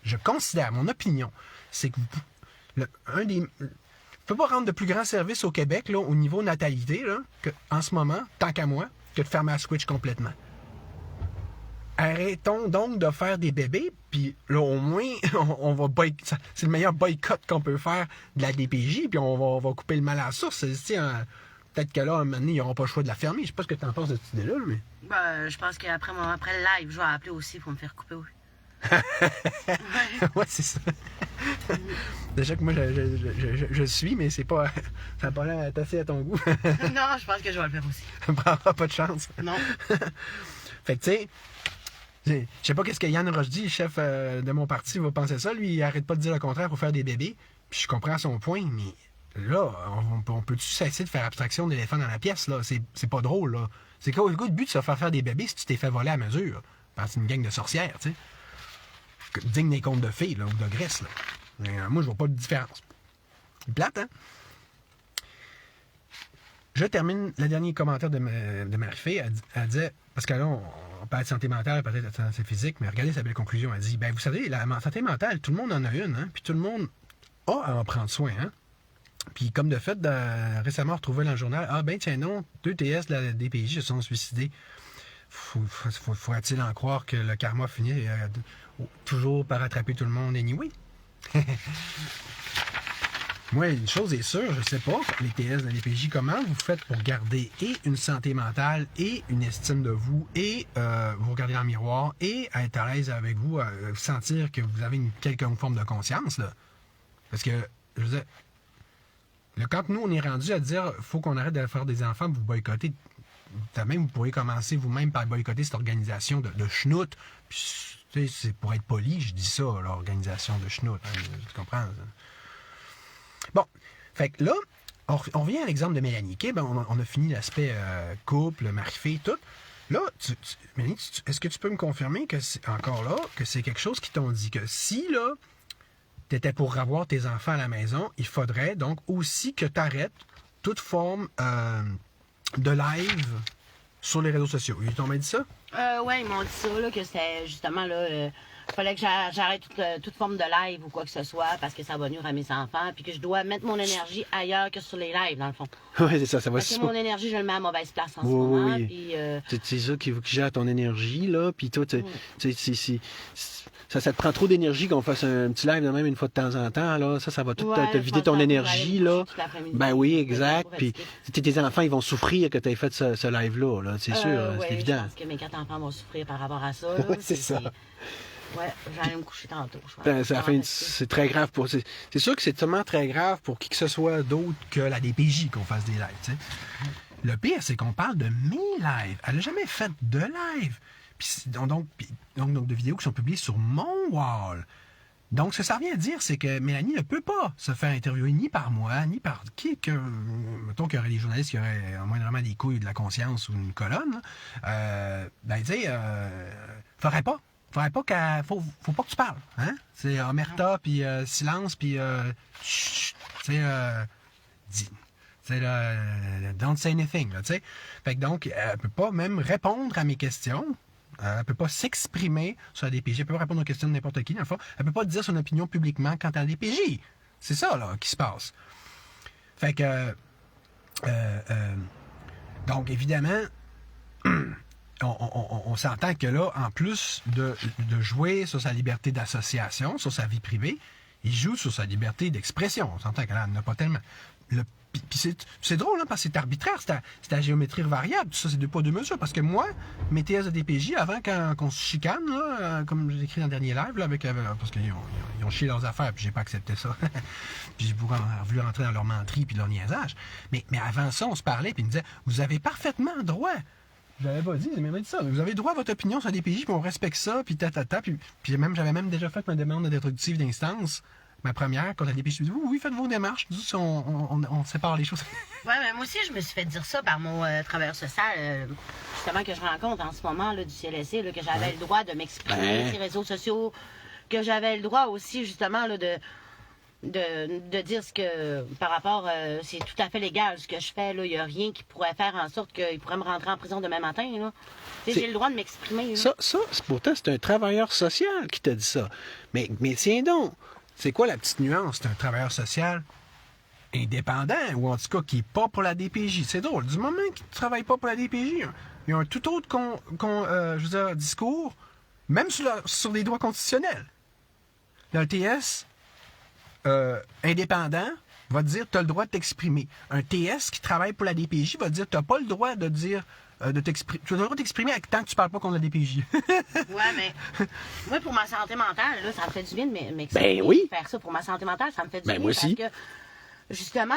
Speaker 1: je considère, mon opinion, c'est que vous ne pouvez pas rendre de plus grand service au Québec là, au niveau natalité là, en ce moment, tant qu'à moi, que de fermer la switch complètement. Arrêtons donc de faire des bébés, puis là, au moins, on va c'est le meilleur boycott qu'on peut faire de la DPJ, puis on va couper le mal à la source. Peut-être que là, à un moment donné, ils n'auront pas le choix de la fermer. Je sais pas ce que tu en penses de cette idée-là, mais...
Speaker 2: Ben, je pense qu'après le live, je vais appeler aussi pour me faire couper, oui.
Speaker 1: Ouais, c'est ça. Déjà que moi, je suis, mais c'est pas... Ça n'a pas l'air assez à ton goût.
Speaker 2: Non, je pense que je vais le faire aussi.
Speaker 1: Ça ne prendra pas de chance.
Speaker 2: Non.
Speaker 1: Fait que, tu sais... Je sais pas qu'est-ce que Yann Rochdy, le chef de mon parti, va penser ça. Lui, il arrête pas de dire le contraire pour faire des bébés. Puis je comprends son point, mais là, on peut-tu cesser de faire abstraction d'éléphants dans la pièce, là? C'est pas drôle, là. C'est quoi le but de se faire des bébés si tu t'es fait voler à mesure? Parce que c'est une gang de sorcières, tu sais. Digne des contes de fées, là, ou de Grèce, là. Mais, moi, je vois pas de différence. C'est plate, hein? Je termine le dernier commentaire de Marie-Fé. Elle disait, parce que là, on parle de santé mentale, peut-être de santé physique, mais regardez sa belle conclusion. Elle dit, ben vous savez, la santé mentale, tout le monde en a une, hein, puis tout le monde a à en prendre soin. Hein. Puis comme de fait, récemment retrouvé dans le journal, ah ben tiens non, 2 TS de la DPJ se sont suicidés. Faudrait-il en croire que le karma finit toujours par attraper tout le monde anyway? Moi, une chose est sûre, je sais pas, les TS de la DPJ, comment vous faites pour garder et une santé mentale et une estime de vous et vous regarder dans le miroir et être à l'aise avec vous, sentir que vous avez une quelconque forme de conscience, là. Parce que, je veux dire, là, quand nous, on est rendu à dire faut qu'on arrête de faire des enfants, vous boycotter, même vous pourriez commencer vous-même par boycotter cette organisation de schnout. Puis, tu sais, c'est pour être poli, je dis ça, l'organisation de schnout. Hein, tu comprends? Ça? Bon, fait que là, on revient à l'exemple de Mélanie. Okay? Ben, on a fini l'aspect couple, mari-fille, tout. Là, Mélanie, est-ce que tu peux me confirmer que c'est encore là, que c'est quelque chose qui t'ont dit que si, là, tu étais pour avoir tes enfants à la maison, il faudrait donc aussi que tu arrêtes toute forme de live sur les réseaux sociaux. Ils t'ont bien dit ça?
Speaker 2: Oui, ils m'ont dit ça, là, que c'était justement, là, fallait que j'arrête toute forme de live ou quoi que ce soit parce que ça va nuire à mes enfants puis que je dois mettre mon énergie ailleurs que sur les lives, dans le fond.
Speaker 1: Oui, c'est ça, ça va
Speaker 2: parce que mon énergie, je le mets à mauvaise place en ce
Speaker 1: oui,
Speaker 2: moment.
Speaker 1: Oui.
Speaker 2: Puis,
Speaker 1: c'est ça qui gère ton énergie, là, puis toi, ça te prend trop d'énergie qu'on fasse un petit live de même une fois de temps en temps, là. Ça va tout te vider ton énergie, là. Ben oui, exact. Puis tes enfants, ils vont souffrir que tu aies fait ce live-là, là. C'est sûr, c'est évident.
Speaker 2: Je pense que mes 4 enfants vont souffrir par rapport à ça.
Speaker 1: Oui, c'est ça.
Speaker 2: Ouais, j'allais me coucher tantôt.
Speaker 1: C'est très grave pour. C'est sûr que c'est tellement très grave pour qui que ce soit d'autre que la DPJ qu'on fasse des lives, tu sais. Le pire, c'est qu'on parle de mes lives. Elle n'a jamais fait de live. Donc, de vidéos qui sont publiées sur mon wall. Donc, ce que ça revient à dire, c'est que Mélanie ne peut pas se faire interviewer ni par moi, ni par qui que. Mettons qu'il y aurait des journalistes qui auraient moindrement des couilles, de la conscience ou une colonne. Ben, tu sais, faudrait pas. Faut pas que tu parles. Hein? C'est omerta, puis silence, puis. Don't say anything. Là, fait que donc, elle peut pas même répondre à mes questions. Elle peut pas s'exprimer sur la DPJ. Elle peut pas répondre aux questions de n'importe qui, dans le fond. Elle peut pas dire son opinion publiquement quant à la DPJ. C'est ça, là, qui se passe. Fait que. Donc, évidemment. On s'entend que là, en plus de jouer sur sa liberté d'association, sur sa vie privée, il joue sur sa liberté d'expression. On s'entend qu'elle n'en a pas tellement. Puis c'est drôle, hein, parce que c'est arbitraire, c'est à géométrie variable. Tout ça, c'est 2 poids 2 mesures. Parce que moi, mes TS de DPJ, avant qu'on se chicane, là, comme j'ai écrit dans le dernier live, là, parce qu'ils ont chié leurs affaires, puis j'ai pas accepté ça. Puis j'ai voulu rentrer dans leur menterie puis leur niaisage. Mais avant ça, on se parlait, puis ils me disaient, vous avez parfaitement droit. Je l'avais pas dit, mais m'a dit ça. Vous avez droit à votre opinion sur la DPJ, puis on respecte ça, puis Puis j'avais même déjà fait ma demande d'introductive d'instance, ma première, quand la DPJ me dit oui, faites vos démarches, on sépare les choses.
Speaker 2: Oui, mais moi aussi, je me suis fait dire ça par mon travailleur social, justement, que je rencontre en ce moment là, du CLSC, là, que j'avais le droit de m'exprimer sur les réseaux sociaux, que j'avais le droit aussi, justement, là, de de dire ce que, par rapport, c'est tout à fait légal ce que je fais, là. Il n'y a rien qui pourrait faire en sorte qu'il pourrait me rentrer en prison demain matin, là. J'ai le droit de m'exprimer, là.
Speaker 1: Pourtant, c'est un travailleur social qui t'a dit ça. Mais tiens donc, c'est quoi la petite nuance? C'est un travailleur social indépendant, ou en tout cas qui n'est pas pour la DPJ. C'est drôle. Du moment qu'il ne travaille pas pour la DPJ, il y a un tout autre discours, même sur les droits constitutionnels. Dans le TS, indépendant va te dire tu as le droit de t'exprimer. Un TS qui travaille pour la DPJ va te dire tu n'as pas le droit de dire de t'exprimer. Tu as le droit de t'exprimer tant que tu ne parles pas contre la DPJ.
Speaker 2: Ouais, mais moi, pour ma santé mentale, là, ça me fait du bien de m'exprimer.
Speaker 1: Ben oui.
Speaker 2: Faire ça pour ma santé mentale, ça me fait du bien.
Speaker 1: Moi aussi.
Speaker 2: Parce que, justement,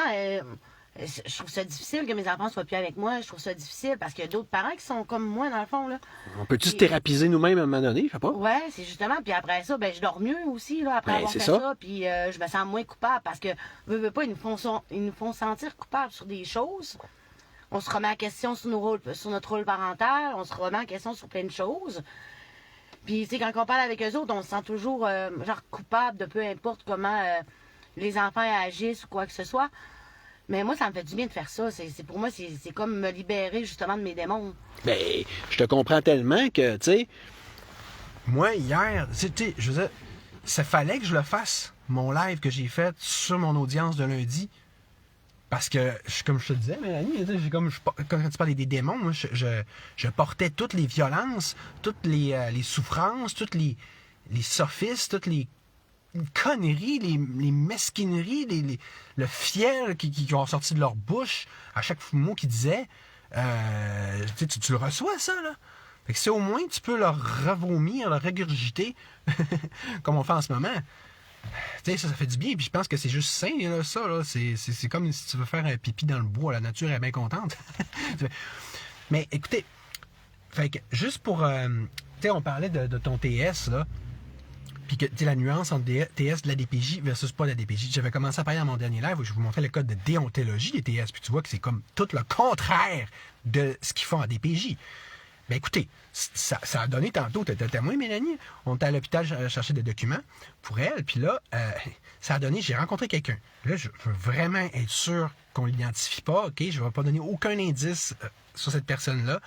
Speaker 2: je trouve ça difficile que mes enfants ne soient plus avec moi. Je trouve ça difficile parce qu'il y a d'autres parents qui sont comme moi, dans le fond, là.
Speaker 1: On peut-tu se thérapiser nous-mêmes à un moment donné? Fait pas?
Speaker 2: Ouais, c'est justement. Puis après ça, je dors mieux aussi, là, après avoir fait ça. Puis je me sens moins coupable parce que, veux pas, ils nous font sentir coupables sur des choses. On se remet en question sur notre rôle parental. On se remet en question sur plein de choses. Puis, tu sais, quand on parle avec eux autres, on se sent toujours, genre, coupable de peu importe comment les enfants agissent ou quoi que ce soit. Mais moi, ça me fait du bien de faire ça. Pour moi, c'est comme me libérer, justement, de mes démons.
Speaker 1: Ben, je te comprends tellement que, tu sais, moi, hier, tu sais, je veux dire, ça fallait que je le fasse, mon live que j'ai fait sur mon audience de lundi. Parce que, comme je te disais, Mélanie, quand tu parlais des démons, moi, je portais toutes les violences, toutes les souffrances, toutes les sophistes, toutes les conneries, les mesquineries, le fiel qui ont sorti de leur bouche à chaque mot qu'ils disaient. Tu le reçois, ça, là. Fait que si au moins tu peux leur revomir, leur régurgiter, comme on fait en ce moment, tu sais, ça fait du bien. Puis je pense que c'est juste sain, là, ça. Là. C'est comme si tu veux faire un pipi dans le bois. La nature est bien contente. Mais écoutez, fait que juste pour... tu sais, on parlait de ton TS, là. Puis que, tu sais, la nuance entre TS de la DPJ versus pas de la DPJ. J'avais commencé à parler dans mon dernier live où je vous montrais le code de déontologie des TS. Puis tu vois que c'est comme tout le contraire de ce qu'ils font en DPJ. Ben écoutez, ça a donné tantôt, t'étais témoin, Mélanie, on était à l'hôpital chercher des documents pour elle, puis là, ça a donné, j'ai rencontré quelqu'un. Là, je veux vraiment être sûr qu'on ne l'identifie pas, OK? Je ne vais pas donner aucun indice sur cette personne-là.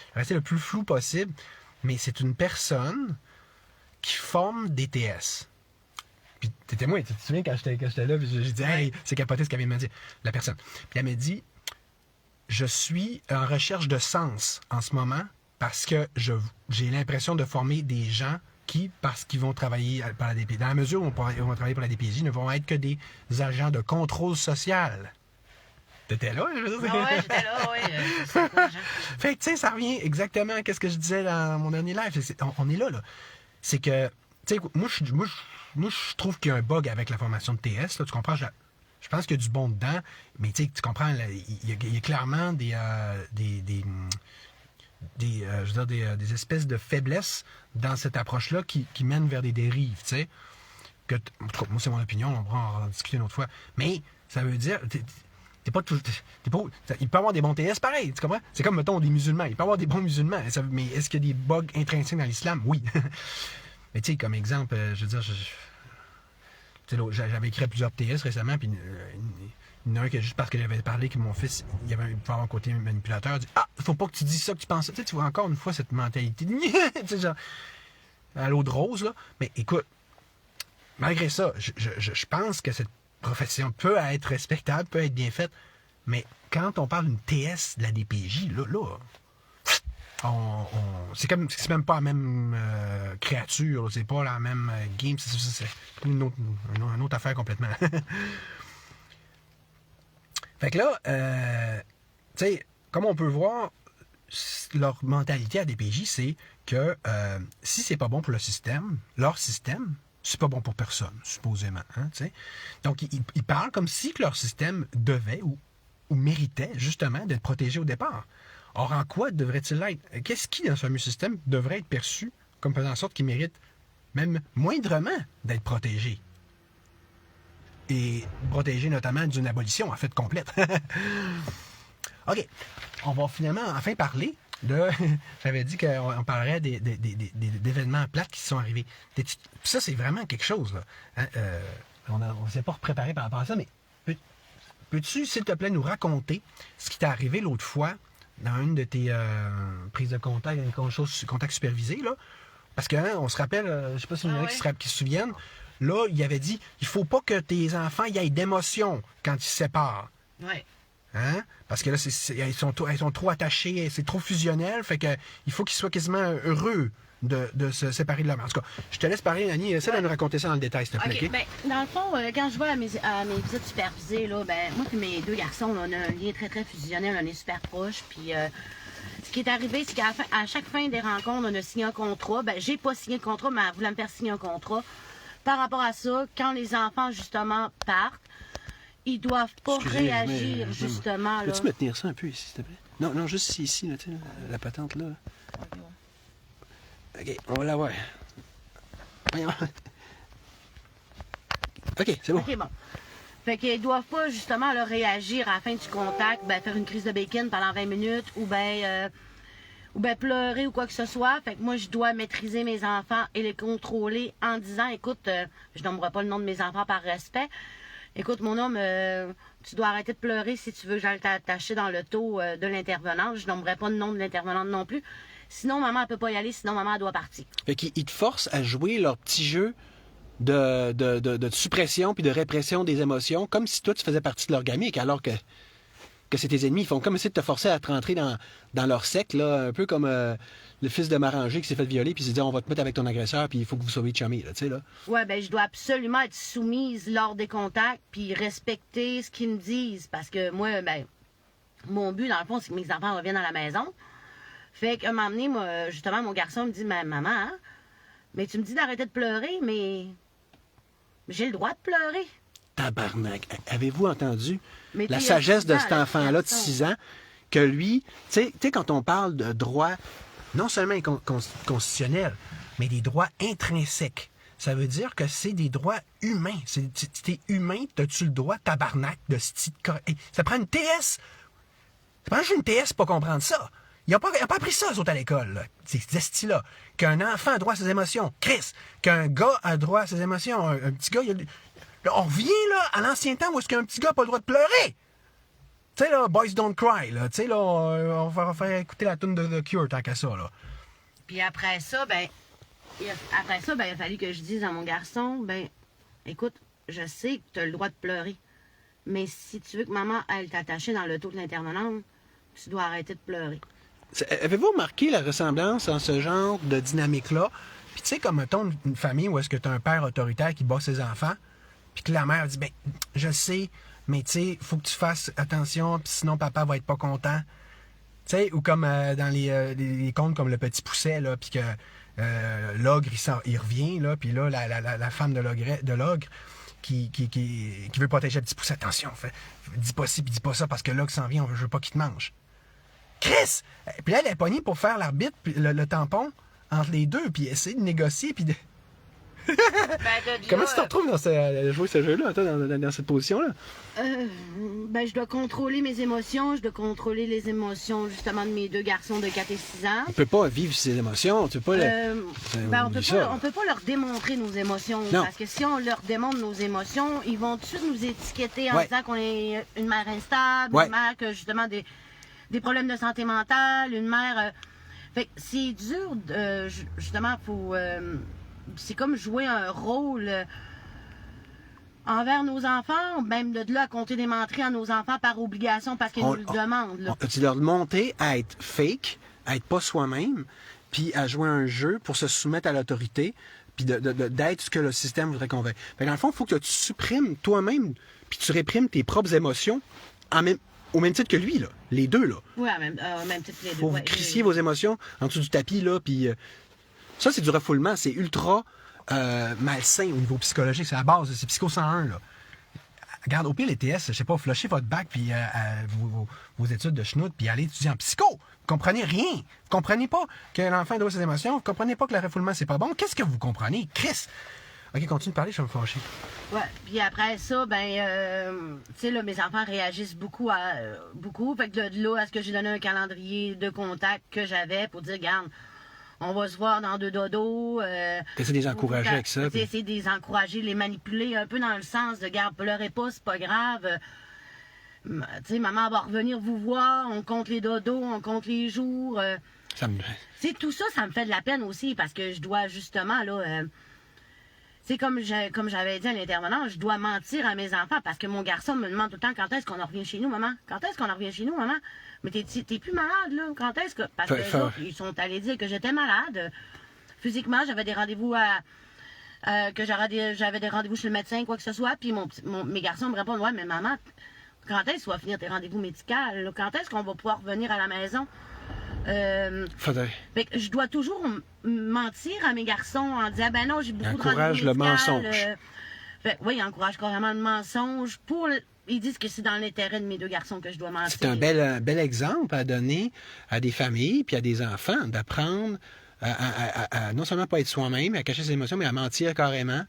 Speaker 1: Je vais rester le plus flou possible, mais c'est une personne qui forme des TS. Puis t'es témoin, tu te souviens quand j'étais là, puis j'ai dit, hey, c'est capoté ce qu'elle vient de me dire, la personne. Puis elle m'a dit, je suis en recherche de sens en ce moment, parce que j'ai l'impression de former des gens qui, parce qu'ils vont travailler par la DPJ, dans la mesure où ils vont travailler pour la DPJ, ne vont être que des agents de contrôle social. T'étais là?
Speaker 2: Oui, j'étais là, oui.
Speaker 1: Fait que, tu sais, ça revient exactement à ce que je disais dans mon dernier live. On est là. C'est que, tu sais, moi, je trouve qu'il y a un bug avec la formation de TS. Là, tu comprends? Je pense qu'il y a du bon dedans, mais tu comprends, il y a clairement des espèces de faiblesses dans cette approche-là qui mènent vers des dérives, tu sais. Moi, c'est mon opinion, on pourra en discuter une autre fois. Mais ça veut dire, il peut y avoir des bons TS pareil, tu comprends? C'est comme, mettons, des musulmans. Il peut y avoir des bons musulmans, mais est-ce qu'il y a des bugs intrinsèques dans l'islam? Oui. Mais tu sais, comme exemple, je veux dire, j'avais écrit plusieurs TS récemment, puis il y en a un que juste parce que j'avais parlé que mon fils, il pouvait avoir un côté manipulateur, il dit « Ah, faut pas que tu dises ça, que tu penses ça. » Tu sais, tu vois encore une fois cette mentalité, tu sais, genre, à l'eau de rose, là. Mais écoute, malgré ça, je pense que cette profession peut être respectable, peut être bien faite, mais quand on parle d'une TS de la DPJ, là, c'est même pas la même créature, là, c'est pas la même game, c'est une autre affaire complètement. Fait que là, tu sais, comme on peut voir, leur mentalité à DPJ, c'est que si c'est pas bon pour le système, leur système, c'est pas bon pour personne, supposément. Hein, t'sais. Donc, ils parlent comme si que leur système devait ou méritait justement d'être protégé au départ. Or, en quoi devrait-il l'être? Qu'est-ce qui, dans ce fameux système, devrait être perçu comme faisant en sorte qu'il mérite même moindrement d'être protégé? Et protégé notamment d'une abolition, en fait, complète. OK. On va finalement enfin parler de... J'avais dit qu'on parlerait d'événements plates qui sont arrivés. Ça, c'est vraiment quelque chose, là. Hein? on s'est pas préparé par rapport à ça, mais peux-tu, s'il te plaît, nous raconter ce qui t'est arrivé l'autre fois dans une de tes prises de contact, une chose, contact supervisé, là? Parce que, hein, on se rappelle, je sais pas si il y en a qui se souviennent, là, il avait dit, il faut pas que tes enfants y aient d'émotion quand ils se séparent.
Speaker 2: Oui.
Speaker 1: Hein? Parce que là, elles sont trop attachées, c'est trop fusionnel, fait que il faut qu'ils soient quasiment heureux de se séparer de leur mère. En tout cas, je te laisse parler, Annie, essaie de nous raconter ça dans le détail, s'il te plaît.
Speaker 2: OK. Ben, dans le fond, quand je vais à mes visites supervisées, là, ben, moi et mes deux garçons, là, on a un lien très, très fusionnel, on est super proches, puis ce qui est arrivé, c'est qu'à chaque fin des rencontres, on a signé un contrat. Ben, j'ai pas signé de contrat, mais elle voulait me faire signer un contrat. Par rapport à ça, quand les enfants, justement, partent, ils doivent pas réagir, justement.
Speaker 1: Peux-tu me tenir ça un peu ici, s'il te plaît? Non, non, juste ici, là, tu sais, la patente, là. OK, on va la voir. Voyons. OK, c'est bon.
Speaker 2: OK, bon. Fait qu'ils doivent pas, justement, là, réagir à la fin du contact, ben, faire une crise de bacon pendant 20 minutes, ou ben pleurer ou quoi que ce soit. Fait que moi, je dois maîtriser mes enfants et les contrôler en disant, écoute, je nommerai pas le nom de mes enfants par respect. Écoute, mon homme, tu dois arrêter de pleurer si tu veux que j'aille t'attacher dans le taux de l'intervenante. Je nommerai pas le nom de l'intervenante non plus. Sinon, maman, elle peut pas y aller, sinon maman, elle doit partir. Fait
Speaker 1: qu'ils te forcent à jouer leur petit jeu de suppression puis de répression des émotions, comme si toi, tu faisais partie de leur gamique, alors que c'est tes ennemis. Ils font comme essayer de te forcer à te rentrer dans leur secte, là, un peu comme le fils de Marangé qui s'est fait violer, puis il s'est dit, on va te mettre avec ton agresseur, puis il faut que vous soyez chummy, là, tu sais, là.
Speaker 2: Ouais, ben je dois absolument être soumise lors des contacts, puis respecter ce qu'ils me disent, parce que moi, ben, mon but, dans le fond, c'est que mes enfants reviennent à la maison. Fait qu'à un moment donné, moi, justement, mon garçon me dit, maman, hein, mais tu me dis d'arrêter de pleurer, mais j'ai le droit de pleurer.
Speaker 1: Tabarnak! Avez-vous entendu la sagesse de cet enfant-là de 6 ans, que lui, tu sais, quand on parle de droits, non seulement constitutionnels, mais des droits intrinsèques, ça veut dire que c'est des droits humains. T'es humain, t'as-tu le droit, tabarnak, de ce type de... Ça prend une TS. Ça prend juste une TS pour comprendre ça. Il n'a pas appris ça, eux autres, à l'école, là. C'est ce là qu'un enfant a droit à ses émotions. Chris, qu'un gars a droit à ses émotions. Un petit gars, on revient, là, à l'ancien temps où est-ce qu'un petit gars n'a pas le droit de pleurer. Tu sais, là, Boys Don't Cry, là. Tu sais, là, on va faire écouter la tune de The Cure, tant qu'à ça, là.
Speaker 2: Puis après ça, il a fallu que je dise à mon garçon, écoute, je sais que tu as le droit de pleurer, mais si tu veux que maman aille t'attacher dans le taux de l'intervenante, tu dois arrêter de pleurer.
Speaker 1: Avez-vous remarqué la ressemblance en ce genre de dynamique-là? Puis tu sais, comme mettons une famille où est-ce que tu as un père autoritaire qui bat ses enfants, puis que la mère dit, je sais, mais tu sais, faut que tu fasses attention, puis sinon papa va être pas content. Tu sais, ou comme dans les contes comme Le Petit Pousset, là, puis que l'ogre, il revient, là, puis là, la femme de l'ogre qui veut protéger le petit pousset, attention, dis pas ci, puis dis pas ça, parce que l'ogre s'en vient, je veux pas qu'il te mange. Chris! Puis là, elle est pognée pour faire l'arbitre, puis le tampon entre les deux, puis essayer de négocier, puis de... Comment tu te retrouves dans jouer ce jeu-là, toi, dans cette position-là?
Speaker 2: Je dois contrôler mes émotions, je dois contrôler les émotions, justement, de mes deux garçons de 4 et 6 ans.
Speaker 1: On peut pas vivre ses émotions, tu peux pas...
Speaker 2: on peut pas leur démontrer nos émotions, non. Parce que si on leur démontre nos émotions, ils vont tout de suite nous étiqueter en disant qu'on est une mère instable, une mère qui a justement des problèmes de santé mentale, une mère... Fait que c'est dur, justement, faut... c'est comme jouer un rôle envers nos enfants, même de là à compter des menteries à nos enfants par obligation parce qu'ils nous le demandent. Là.
Speaker 1: Tu leur monter à être fake, à être pas soi-même, puis à jouer un jeu pour se soumettre à l'autorité, puis d'être ce que le système voudrait qu'on veuille. Dans le fond, il faut que tu supprimes toi-même, puis tu réprimes tes propres émotions au même titre que lui, là. Les deux, là.
Speaker 2: Oui, au même titre que les deux.
Speaker 1: Faut que vous crissiez vos émotions en dessous du tapis, là, puis... ça, c'est du refoulement. C'est ultra malsain au niveau psychologique. C'est la base. C'est Psycho 101, là. Regarde, au pire, les TS, je sais pas, flushez votre bac, puis vos études de schnout, puis allez étudier en psycho. Vous comprenez rien. Vous comprenez pas que l'enfant doit ses émotions. Vous comprenez pas que le refoulement, c'est pas bon. Qu'est-ce que vous comprenez? Chris! OK, continue de parler, je vais me fâcher.
Speaker 2: Ouais, puis après ça, tu sais, là, mes enfants réagissent beaucoup. Fait que de là à ce que j'ai donné un calendrier de contact que j'avais pour dire, regarde, on va se voir dans 2 dodos.
Speaker 1: T'essaies de les encourager avec ça.
Speaker 2: Essayer de les encourager, les manipuler un peu dans le sens de, garde, pleurez pas, c'est pas grave. Tu sais, maman va revenir vous voir, on compte les dodos, on compte les jours. Tout ça, ça me fait de la peine aussi, parce que je dois justement, là... C'est comme j'avais dit à l'intervenant, je dois mentir à mes enfants parce que mon garçon me demande tout le temps quand est-ce qu'on en revient chez nous, maman? Quand est-ce qu'on en revient chez nous, maman? Mais t'es plus malade, là. Quand est-ce que. Parce que autres, ils sont allés dire que j'étais malade. Physiquement, j'avais des rendez-vous j'avais des rendez-vous chez le médecin, quoi que ce soit. Puis mes garçons me répondent, ouais, mais maman, quand est-ce qu'on va finir tes rendez-vous médicaux? Là? Quand est-ce qu'on va pouvoir revenir à la maison? Fait que je dois toujours mentir à mes garçons en disant ben non, j'ai beaucoup de
Speaker 1: encourage le mensonge.
Speaker 2: Oui, ils encouragent carrément le mensonge. Ils disent que c'est dans l'intérêt de mes 2 garçons que je dois mentir.
Speaker 1: C'est un bel exemple à donner à des familles puis à des enfants d'apprendre à non seulement pas être soi-même, à cacher ses émotions, mais à mentir carrément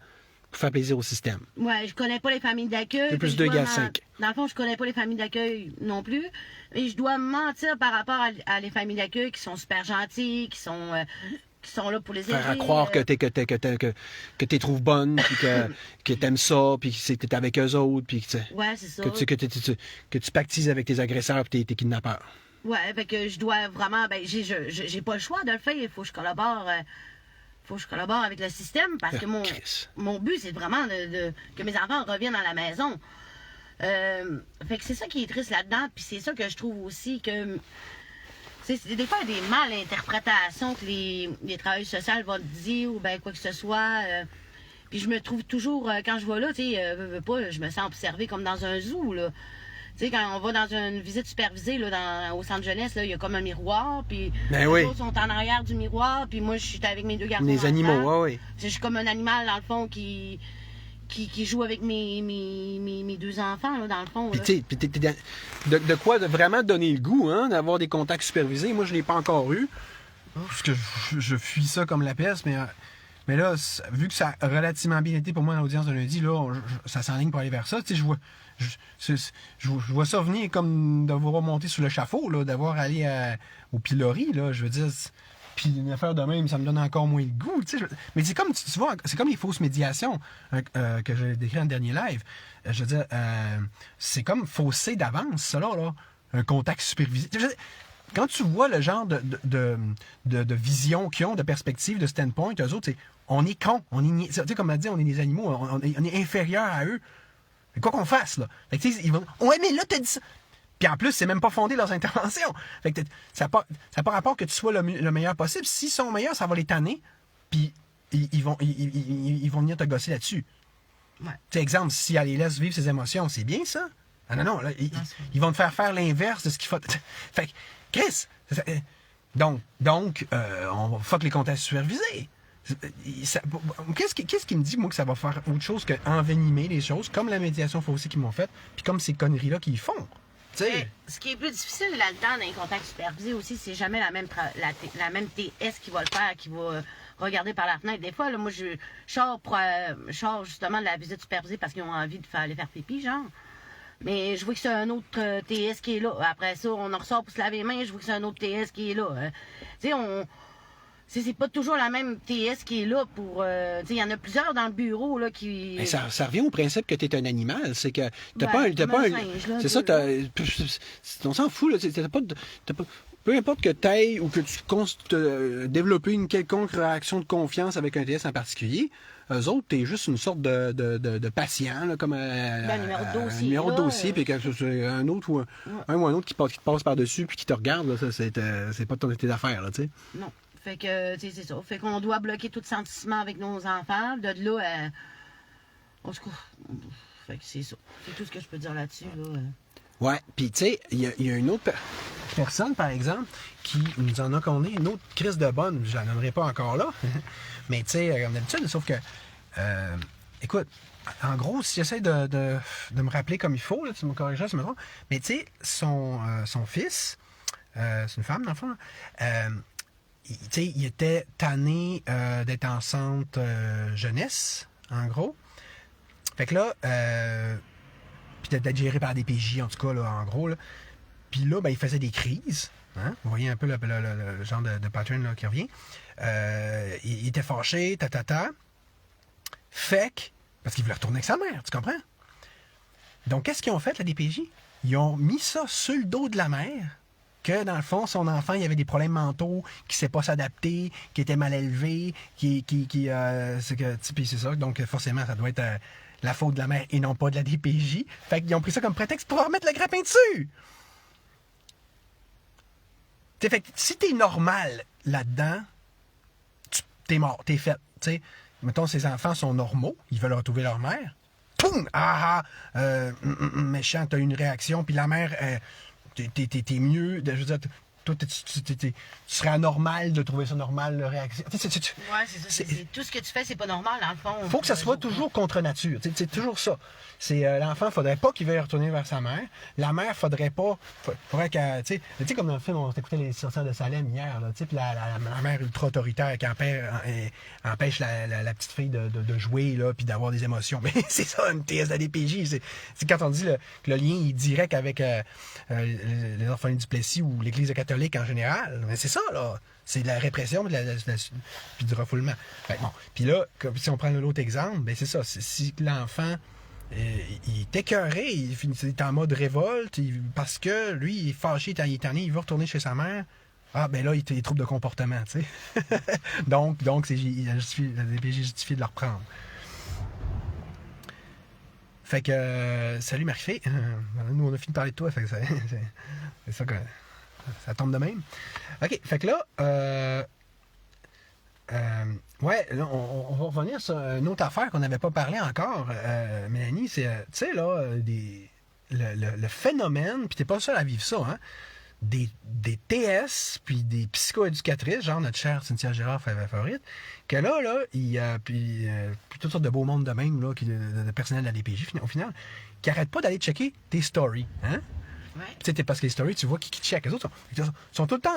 Speaker 1: pour faire plaisir au système.
Speaker 2: Ouais, je connais pas les familles d'accueil.
Speaker 1: Plus 2 égale 5.
Speaker 2: Dans le fond, je connais pas les familles d'accueil non plus. Et je dois mentir par rapport à les familles d'accueil qui sont super gentilles, qui sont là pour les aider.
Speaker 1: Faire à croire que t'es trouves bonne, puis que t'aimes ça, puis que t'es avec eux autres, puis
Speaker 2: ouais, c'est ça.
Speaker 1: Que tu pactises avec tes agresseurs et tes kidnappeurs.
Speaker 2: Ouais, fait que je dois vraiment... Ben, j'ai pas le choix de le faire. Il faut que je collabore... avec le système parce que mon but, c'est vraiment que mes enfants reviennent à la maison. Fait que c'est ça qui est triste là-dedans. Puis c'est ça que je trouve aussi que... Des fois, il y a des malinterprétations que les travailleurs sociaux vont dire ou ben quoi que ce soit. Puis je me trouve toujours, quand je vais là, tu sais, je me sens observée comme dans un zoo, là. Tu sais, quand on va dans une visite supervisée là, au centre jeunesse, il y a comme un miroir, puis les autres sont en arrière du miroir, puis moi, je suis avec mes 2 garçons.
Speaker 1: Les animaux, oui.
Speaker 2: Je suis comme un animal, dans le fond, qui joue avec mes 2 enfants, là, dans le fond.
Speaker 1: Puis tu sais, de quoi de vraiment donner le goût, hein, d'avoir des contacts supervisés. Moi, je ne l'ai pas encore eu, parce que je fuis ça comme la peste, mais là, vu que ça a relativement bien été pour moi dans l'audience de lundi, là, ça s'enligne pour aller vers ça. Tu sais, je vois ça venir comme d'avoir monté sur l'échafaud, là, d'avoir allé au pilori, là, je veux dire. Puis une affaire de même, ça me donne encore moins le goût. Tu sais, mais c'est comme, tu vois, c'est comme les fausses médiations que j'ai décrit dans le dernier live. Je veux dire, c'est comme fausser d'avance, ça là, un contact supervisé. Quand tu vois le genre de vision qu'ils ont, de perspective, de standpoint, eux autres, on est cons. Tu sais, comme on a dit, on est des animaux, on est inférieurs à eux. Mais quoi qu'on fasse, là. Fait que, ils vont, ouais, mais là, t'as dit ça. Puis en plus, c'est même pas fondé leurs interventions. Fait que ça n'a pas rapport que tu sois le meilleur possible. S'ils sont meilleurs, ça va les tanner. Puis ils vont venir te gosser là-dessus. Ouais. Tu sais, exemple, si elle les laisse vivre ses émotions, c'est bien ça? Ah non, là, ils vont te faire l'inverse de ce qu'il faut. Fait que, Chris, donc, on va fuck les contacts supervisés. Qu'est-ce qui me dit, moi, que ça va faire autre chose qu'envenimer les choses, comme la médiation faussée qu'ils m'ont faite, puis comme ces conneries-là qu'ils font?
Speaker 2: Ce qui est plus difficile là-dedans, dans les contacts supervisés aussi, c'est jamais la même TS qui va le faire, qui va regarder par la fenêtre. Des fois, là, moi, je sors justement de la visite supervisée parce qu'ils ont envie de aller faire pipi, genre. Mais je vois que c'est un autre TS qui est là. Après ça, on en ressort pour se laver les mains, je vois que c'est un autre TS qui est là. Tu sais, c'est pas toujours la même TS qui est là pour... il y en a plusieurs dans le bureau là, qui...
Speaker 1: Mais ça revient au principe que tu es un animal. C'est que t'as pas un... C'est ça, on s'en fout. Là, peu importe que tu ailles ou que tu développer une quelconque réaction de confiance avec un TS en particulier, eux autres, t'es juste une sorte de patient, là, comme un numéro de dossier, puis un autre ou un autre qui passe par-dessus puis qui te regarde, là, ça, c'est pas tes affaires, là, tu sais.
Speaker 2: Non. Fait que, tu sais, c'est ça. Fait qu'on doit bloquer tout sentiment avec nos enfants. De là, en tout cas, fait que c'est ça. C'est tout ce que je peux dire là-dessus, là.
Speaker 1: Ouais, puis tu sais, il y a une autre personne, par exemple, qui nous en a connu, une autre crise de bonne, je la nommerai pas encore là, mais tu sais, comme d'habitude, sauf que, écoute, en gros, si j'essaie de me rappeler comme il faut, là, tu me corrigeras si je me trompe, mais tu sais, son fils, c'est une femme, dans le fond, il était tanné d'être enceinte jeunesse, en gros. Fait que là, puis d'être géré par des PJ, en tout cas, là, en gros. Là. Puis là, ben, il faisait des crises. Hein? Vous voyez un peu le genre de pattern là, qui revient. Il était fâché, Fait que, parce qu'il voulait retourner avec sa mère, tu comprends? Donc, qu'est-ce qu'ils ont fait, la DPJ? Ils ont mis ça sur le dos de la mère, que dans le fond, son enfant, il avait des problèmes mentaux, qui ne sait pas s'adapter, qui était mal élevé, puis c'est ça. Donc, forcément, ça doit être la faute de la mère et non pas de la DPJ. Fait qu'ils ont pris ça comme prétexte pour remettre le grappin dessus. Fait que si t'es normal là-dedans, t'es mort, t'es fait. T'sais, mettons, ces enfants sont normaux, ils veulent retrouver leur mère. Poum! Méchant, t'as une réaction, puis la mère, t'es mieux. Je veux dire, toi, tu serais anormal de trouver ça normal, la réaction.
Speaker 2: Ouais, c'est ça. Tout ce que tu fais, c'est pas normal, dans le fond.
Speaker 1: Faut que ça soit toujours contre nature. C'est toujours ça. L'enfant, faudrait pas qu'il veuille retourner vers sa mère. La mère, faudrait pas. Faudrait qu'elle. Tu sais, comme dans le film, on écoutait Les Sorcières de Salem hier, puis la mère ultra autoritaire qui empêche la petite fille de jouer, là, puis d'avoir des émotions. Mais c'est ça, une TS de la DPJ. C'est quand on dit que le lien est direct avec les orphelins du Plessis ou l'Église catholique en général. Mais c'est ça, là. C'est de la répression puis du refoulement. Bon. Puis là, si on prend l'autre exemple, ben c'est ça. Si l'enfant il est écœuré, il est en mode révolte, parce que lui, il est fâché, il est tanné, il veut retourner chez sa mère. Ah, ben là, il a des troubles de comportement, tu sais. donc la DPJ justifie de le reprendre. Fait que, salut Marie-Fé. Nous, on a fini de parler de toi, fait que c'est ça que ça tombe de même. OK, fait que là, ouais, là, on va revenir sur une autre affaire qu'on n'avait pas parlé encore, Mélanie, c'est, tu sais, là, le phénomène, puis t'es pas seul à vivre ça, hein, des TS, puis des psychoéducatrices, genre notre chère Cynthia Girard favorite, que là, puis toutes sortes de beaux mondes de même, là, de personnel de la DPJ, au final, qui arrêtent pas d'aller checker tes stories, hein?
Speaker 2: Ouais.
Speaker 1: Tu sais, parce que les stories, tu vois qui check. Les autres sont tout le temps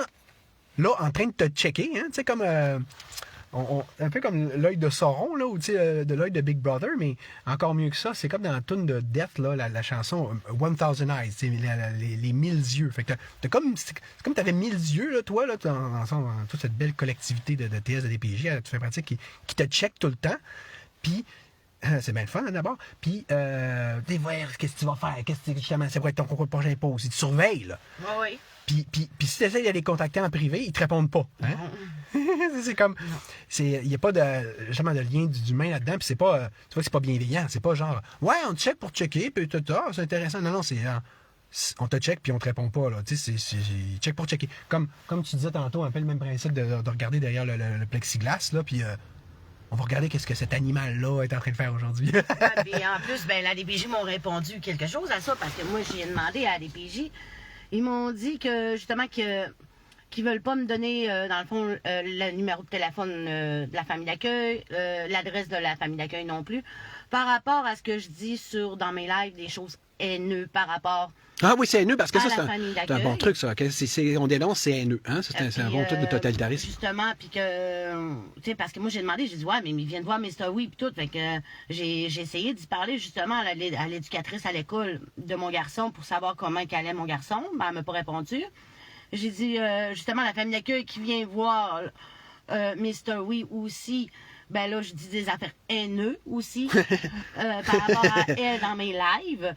Speaker 1: là, en train de te checker, hein, tu sais, comme un peu comme l'œil de Sauron, là, ou tu sais, de l'œil de Big Brother, mais encore mieux que ça, c'est comme dans la tune de Death, là, la chanson 1000 Eyes, les 1000 yeux. Fait que c'est comme t'avais 1000 yeux, là, toi, là, dans toute cette belle collectivité de TS, de DPJ, tu fais pratique, qui te check tout le temps, puis c'est bien le fun, hein, d'abord. Puis, qu'est-ce que tu vas faire? Justement, c'est pour être ton concours de prochain pause. Ils te surveillent, là.
Speaker 2: Oui.
Speaker 1: Puis si tu essaies de les contacter en privé, ils te répondent pas. Hein? C'est comme. Il n'y a pas justement de lien d'humain là-dedans. Puis c'est pas. Tu vois que c'est pas bienveillant. C'est pas genre. Ouais, on te check pour checker. Puis c'est intéressant. Non, c'est. On te check puis on te répond pas. Là. Tu sais, c'est check pour checker. Comme tu disais tantôt, un peu le même principe de regarder derrière le plexiglas. Là, puis. On va regarder qu'est-ce que cet animal-là est en train de faire aujourd'hui.
Speaker 2: Et en plus, ben, la DPJ m'ont répondu quelque chose à ça, parce que moi, j'ai demandé à la DPJ. Ils m'ont dit que, justement, qu'ils veulent pas me donner, dans le fond, le numéro de téléphone de la famille d'accueil, l'adresse de la famille d'accueil non plus, par rapport à ce que je dis dans mes lives, des choses haineuses par rapport.
Speaker 1: Ah oui, c'est haineux, parce que ça,
Speaker 2: c'est
Speaker 1: un bon truc, ça. On dénonce, c'est haineux. Hein? C'est un bon truc de totalitarisme.
Speaker 2: Justement, puis que, tu sais, parce que moi, j'ai demandé, j'ai dit, ouais, mais ils viennent voir Mr. Oui, puis tout. Fait que j'ai essayé d'y parler, justement, à l'éducatrice à l'école de mon garçon pour savoir comment qu'allait mon garçon. Ben, elle m'a pas répondu. J'ai dit, justement, la famille d'accueil qui vient voir Mr. Oui aussi. Ben là, je dis des affaires haineuses aussi par rapport à elle dans mes lives.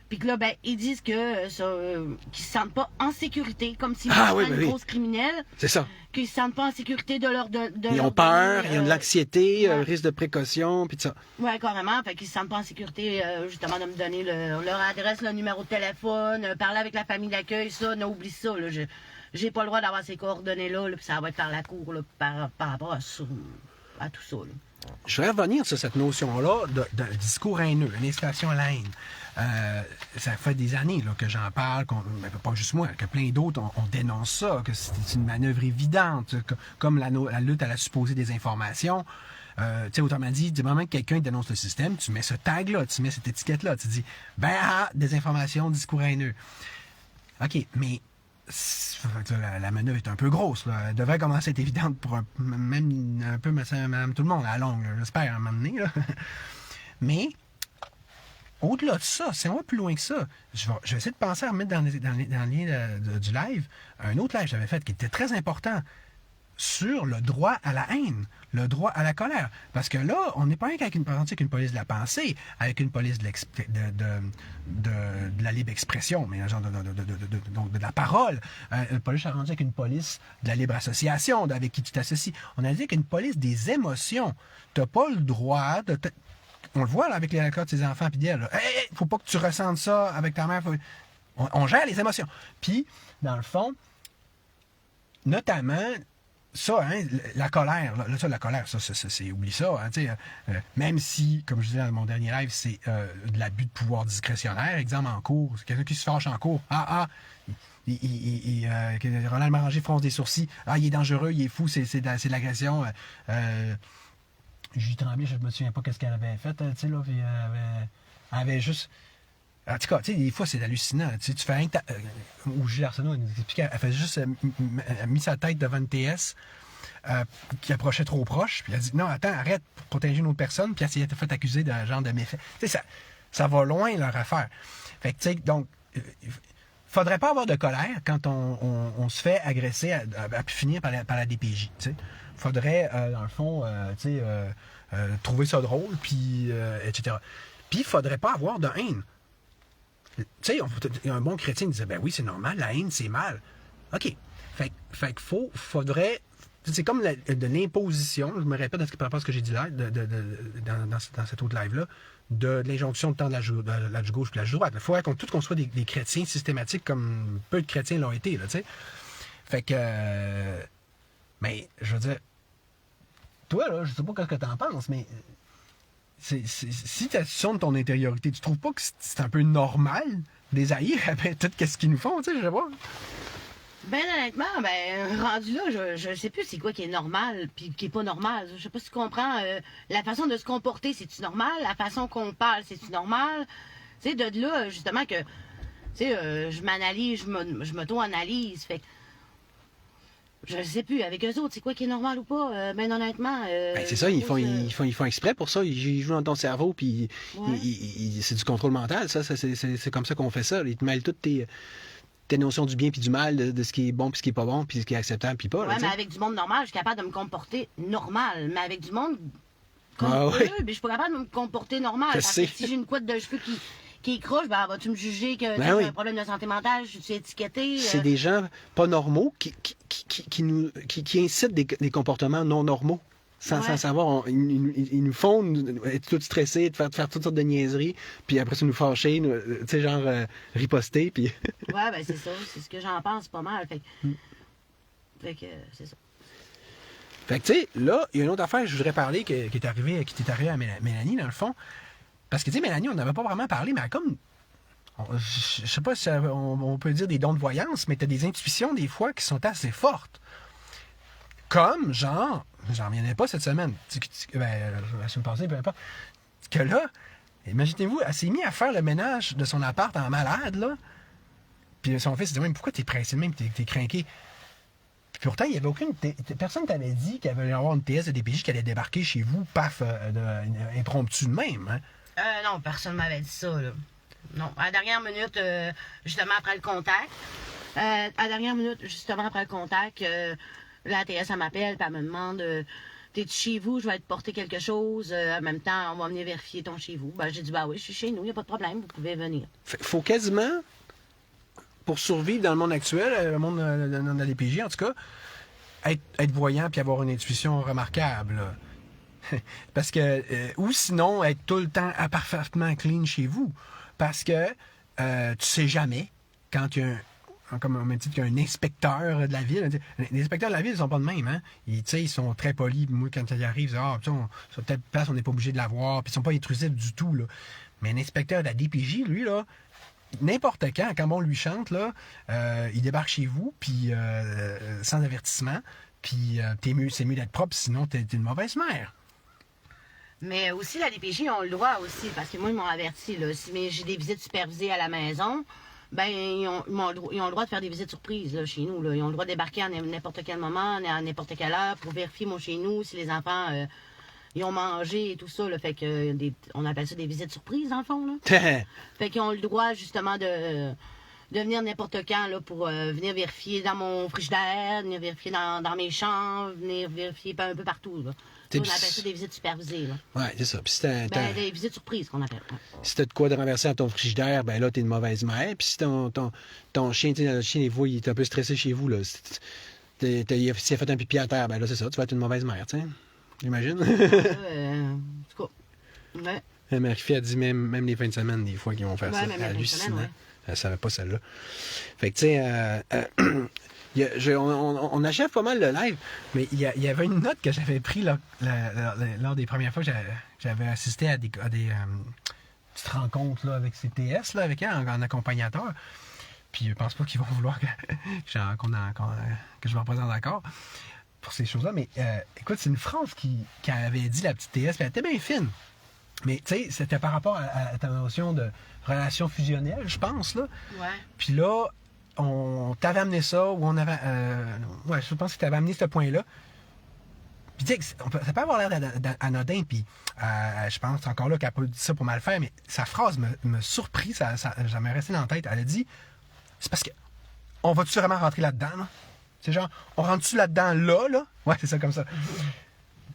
Speaker 2: Puis que là, ben, ils disent que qu'ils se sentent pas en sécurité, comme s'ils étaient une grosse criminelle.
Speaker 1: C'est ça.
Speaker 2: Qu'ils se sentent pas en sécurité de leur...
Speaker 1: Ils ont peur, ils ont de l'anxiété, risque de précaution, puis tout ça.
Speaker 2: Oui, carrément. Fait qu'ils se sentent pas en sécurité, justement, de me donner leur adresse, le numéro de téléphone, parler avec la famille d'accueil, ça, oublie ça. Là, j'ai pas le droit d'avoir ces coordonnées-là, puis ça va être par la cour, là, par rapport à tout ça. Là.
Speaker 1: Je voudrais revenir sur cette notion-là de discours haineux, une incitation à la haine. Ça fait des années là, que j'en parle, pas juste moi, que plein d'autres, on dénonce ça, que c'est une manœuvre évidente, comme la lutte à la supposée désinformation. Autrement dit, du moment que quelqu'un dénonce le système, tu mets ce tag-là, tu mets cette étiquette-là, tu dis, désinformation, discours haineux. OK, mais la manœuvre est un peu grosse. Là. Elle devrait commencer à être évidente pour même un peu même tout le monde à la longue, j'espère, à un moment donné. Là. Mais au-delà de ça, si on va plus loin que ça, je vais essayer de penser à remettre dans le lien du live un autre live que j'avais fait qui était très important sur le droit à la haine, le droit à la colère. Parce que là, on n'est pas rien qu'avec une police de la pensée, avec une police de la libre expression, mais genre donc de la parole. Une police rendu avec une police de la libre association, avec qui tu t'associes. On a dit qu'une police des émotions. Tu n'as pas le droit de... On le voit là, avec les cas de ses enfants, puis d'elle. Hey, faut pas que tu ressentes ça avec ta mère. On gère les émotions. Puis, dans le fond, notamment... Ça, hein, la colère, la colère, c'est oublie ça, hein, même si, comme je disais dans mon dernier live, c'est de l'abus de pouvoir discrétionnaire, exemple en cours, c'est quelqu'un qui se fâche en cours, Roland Mélanger fronce des sourcils, il est dangereux, il est fou, c'est de l'agression, Julie Tremblay, je me souviens pas qu'est-ce qu'elle avait fait, tu sais, là, puis elle avait juste... En tout cas, tu sais, des fois, c'est hallucinant. Tu fais rien que ou Gilles Arsenault, elle fait juste mis sa tête devant une TS qui approchait trop proche, puis elle dit non, attends, arrête pour protéger une autre personne, puis elle s'est fait accuser d'un genre de méfait. Tu sais, ça va loin leur affaire. Fait que, tu sais, donc, faudrait pas avoir de colère quand on se fait agresser à finir par la DPJ. Tu sais, faudrait, dans le fond, tu sais, trouver ça drôle, puis etc. Puis, il faudrait pas avoir de haine. Tu sais, un bon chrétien disait, ben oui, c'est normal, la haine, c'est mal. OK. Fait qu'il faudrait... C'est comme de l'imposition, je me répète par rapport à ce que j'ai dit là, dans cet autre live-là, de l'injonction de temps de la gauche et de la droite. Il faudrait qu'on soit des chrétiens systématiques comme peu de chrétiens l'ont été, là, tu sais. Fait que... mais, je veux dire... Toi, là, je sais pas ce que t'en penses, mais... si tu sondes ton intériorité, tu trouves pas que c'est un peu normal des haïr après tout ce qu'ils nous font, tu sais, je sais pas.
Speaker 2: Ben honnêtement, rendu là, je sais plus c'est quoi qui est normal puis qui est pas normal. Je sais pas si tu comprends. La façon de se comporter, c'est-tu normal? La façon qu'on parle, c'est-tu normal? Tu sais, de là, justement que, tu sais, je m'analyse, je m'auto-analyse, fait que je sais plus, avec eux autres, c'est quoi qui est normal ou pas, ben honnêtement...
Speaker 1: c'est ça, ils font exprès pour ça, ils jouent dans ton cerveau, puis ouais. C'est du contrôle mental, ça c'est comme ça qu'on fait ça, ils te mêlent toutes tes notions du bien puis du mal, de ce qui est bon puis ce qui est pas bon, puis ce qui est acceptable puis pas.
Speaker 2: Ouais,
Speaker 1: là,
Speaker 2: mais avec du monde normal, je suis capable de me comporter normal, mais avec du monde comme eux, je suis pas capable de me comporter normal, parce que si j'ai une couette de cheveux qui croche, vas-tu me juger que j'ai un problème de santé mentale, je suis étiqueté?
Speaker 1: C'est des gens pas normaux qui incitent des comportements non normaux. Sans savoir, ils nous font être tous stressés, de faire toutes sortes de niaiseries, puis après ça nous fâcher, tu sais, genre riposter, puis...
Speaker 2: ouais, ben c'est ça, c'est ce que j'en pense pas mal, fait que c'est ça.
Speaker 1: Fait que tu sais, là, il y a une autre affaire que je voudrais parler qui t'est arrivée à Mélanie, dans le fond, parce que tu sais, Mélanie, on n'avait pas vraiment parlé, mais elle comme... je sais pas si on peut dire des dons de voyance, mais tu as des intuitions des fois qui sont assez fortes. Comme, genre, j'en reviendrai pas cette semaine, la semaine passée, peu importe, que là, imaginez-vous, elle s'est mise à faire le ménage de son appart en malade, là, puis son fils dit, mais pourquoi t'es pressé de même, t'es craqué? Puis pourtant, il n'y avait aucune... Personne t'avait dit qu'il allait y avoir une TS de DPJ qui allait débarquer chez vous, paf, impromptu de même, hein?
Speaker 2: Non, personne m'avait dit ça, là. Non, à la dernière minute, justement après le contact, la TS, elle m'appelle, puis elle me demande t'es-tu chez vous, je vais te porter quelque chose. En même temps, on va venir vérifier ton chez vous. J'ai dit oui, je suis chez nous, il n'y a pas de problème, vous pouvez venir.
Speaker 1: Faut quasiment, pour survivre dans le monde actuel, le monde dans la DPJ en tout cas, être voyant puis avoir une intuition remarquable. Là. Parce que, ou sinon, être tout le temps parfaitement clean chez vous. Parce que tu sais jamais quand il y a comme on m'a dit qu'il y a un inspecteur de la ville. Les inspecteurs de la ville, ils sont pas de même, hein? Ils sont très polis. Moi, quand ils arrivent, sur telle place, on n'est pas obligé de la voir. Puis ils sont pas intrusifs du tout, là. Mais un inspecteur de la DPJ, lui, là, n'importe quand on lui chante, là, il débarque chez vous, puis sans avertissement, puis c'est mieux d'être propre, sinon t'es une mauvaise mère.
Speaker 2: Mais aussi, la DPJ, ont le droit aussi, parce que moi, ils m'ont averti, là, si j'ai des visites supervisées à la maison, ils ont le droit de faire des visites surprises là, chez nous. Là. Ils ont le droit de débarquer à n'importe quel moment, à n'importe quelle heure, pour vérifier mon chez nous, si les enfants ils ont mangé et tout ça, là, fait que on appelle ça des visites surprises, dans le fond, là. Fait qu'ils ont le droit, justement, de venir n'importe quand, là, pour venir vérifier dans mon frigidaire, venir vérifier dans mes chambres, venir vérifier un peu partout, là. On appelle ça des visites supervisées, là.
Speaker 1: Ouais, c'est ça. Puis
Speaker 2: des visites surprises, qu'on appelle. Ouais.
Speaker 1: Si t'as de quoi de renverser dans ton frigidaire, ben là, t'es une mauvaise mère. Puis si ton chien, tu sais, le chien, des fois, il est un peu stressé chez vous, là. S'il a fait un pipi à terre, ben là, c'est ça, tu vas être une mauvaise mère, tu sais. J'imagine.
Speaker 2: En tout cas. Ouais.
Speaker 1: Marie-Fille a dit même les fins de semaine, des fois, qu'ils vont faire ça.
Speaker 2: Même hallucinant. Ouais.
Speaker 1: Elle savait pas celle-là. Fait que, tu sais, on achève pas mal le live, mais il y avait une note que j'avais prise lors des premières fois que j'avais assisté à des petites rencontres là, avec CTS, là, avec elle, en accompagnateur. Puis je pense pas qu'ils vont vouloir que je me représente encore pour ces choses-là. Mais écoute, c'est une phrase qu'avait dit la petite TS, puis elle était bien fine. Mais tu sais, c'était par rapport à ta notion de relation fusionnelle, je pense, là.
Speaker 2: Ouais.
Speaker 1: Puis là, on t'avait amené ça, ou on avait... je pense que tu avais amené ce point-là. Puis tu sais, ça peut avoir l'air anodin, puis je pense encore là qu'elle n'a pas dit ça pour mal faire, mais sa phrase me surprit, ça m'est resté dans la tête. Elle a dit, c'est parce que on va-tu vraiment rentrer là-dedans, là? C'est genre, on rentre-tu là-dedans, là? Ouais, c'est ça, comme ça.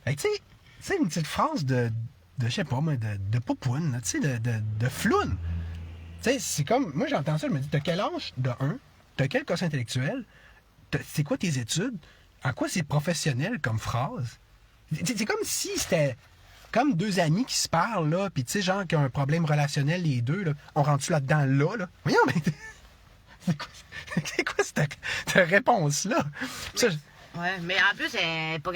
Speaker 1: Fait que tu sais, une petite phrase de je sais pas, mais de popoune, tu sais, de floune. Tu sais, c'est comme, moi j'entends ça, je me dis, t'as quel âge, de un, t'as quel quotient intellectuel, c'est quoi tes études, en quoi c'est professionnel comme phrase. C'est comme si c'était comme deux amis qui se parlent, là, puis tu sais, genre, qui ont un problème relationnel, les deux, là, on rentre-tu là-dedans, là? Voyons, mais c'est quoi cette réponse-là?
Speaker 2: Ouais, mais en plus, elle n'est pas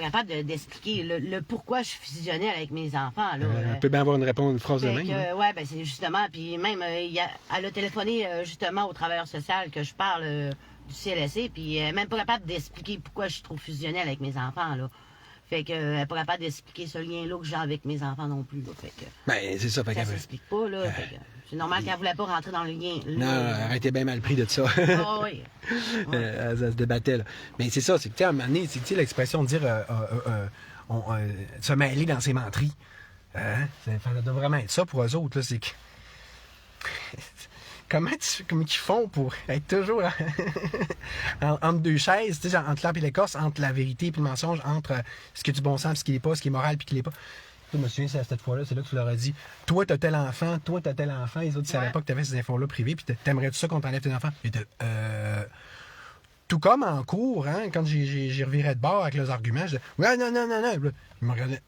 Speaker 2: capable. D'expliquer le pourquoi je suis fusionnelle avec mes enfants. Là.
Speaker 1: Elle peut bien avoir une phrase de même.
Speaker 2: Ouais, ben c'est justement. Puis même, elle a téléphoné justement au travailleur social que je parle du CLSC, puis elle n'est même pas capable d'expliquer pourquoi je suis trop fusionnelle avec mes enfants. Là. Fait que elle n'est pas capable d'expliquer ce lien-là que j'ai avec mes enfants non plus. Là. Fait que,
Speaker 1: ben, c'est ça. Fait
Speaker 2: ça s'explique pas, là. Fait que, c'est normal qu'elle ne voulait pas rentrer dans le lien.
Speaker 1: Non, elle était bien mal pris de ça.
Speaker 2: Oh, oui. Ouais.
Speaker 1: Elle se débattait, là. Mais c'est ça, c'est que, à un moment donné, c'est l'expression de dire se mêler dans ses menteries. Ça doit vraiment être ça pour eux autres, là. C'est que. Comment ils font pour être toujours entre deux chaises, tu sais, entre l'arbre et l'écorce, entre la vérité et le mensonge, entre ce qui est du bon sens, ce qui n'est pas, ce qui est moral et ce qui n'est pas. Je me souviens, c'est à cette fois-là, c'est là que tu leur as dit, toi, t'as tel enfant, les autres, ils savaient pas que t'avais ces infos-là privées, puis t'aimerais-tu ça qu'on t'enlève tes enfants? Et tout comme en cours, hein, quand j'ai reviré de bord avec leurs arguments, je disais, ouais, non. Ils me regardaient,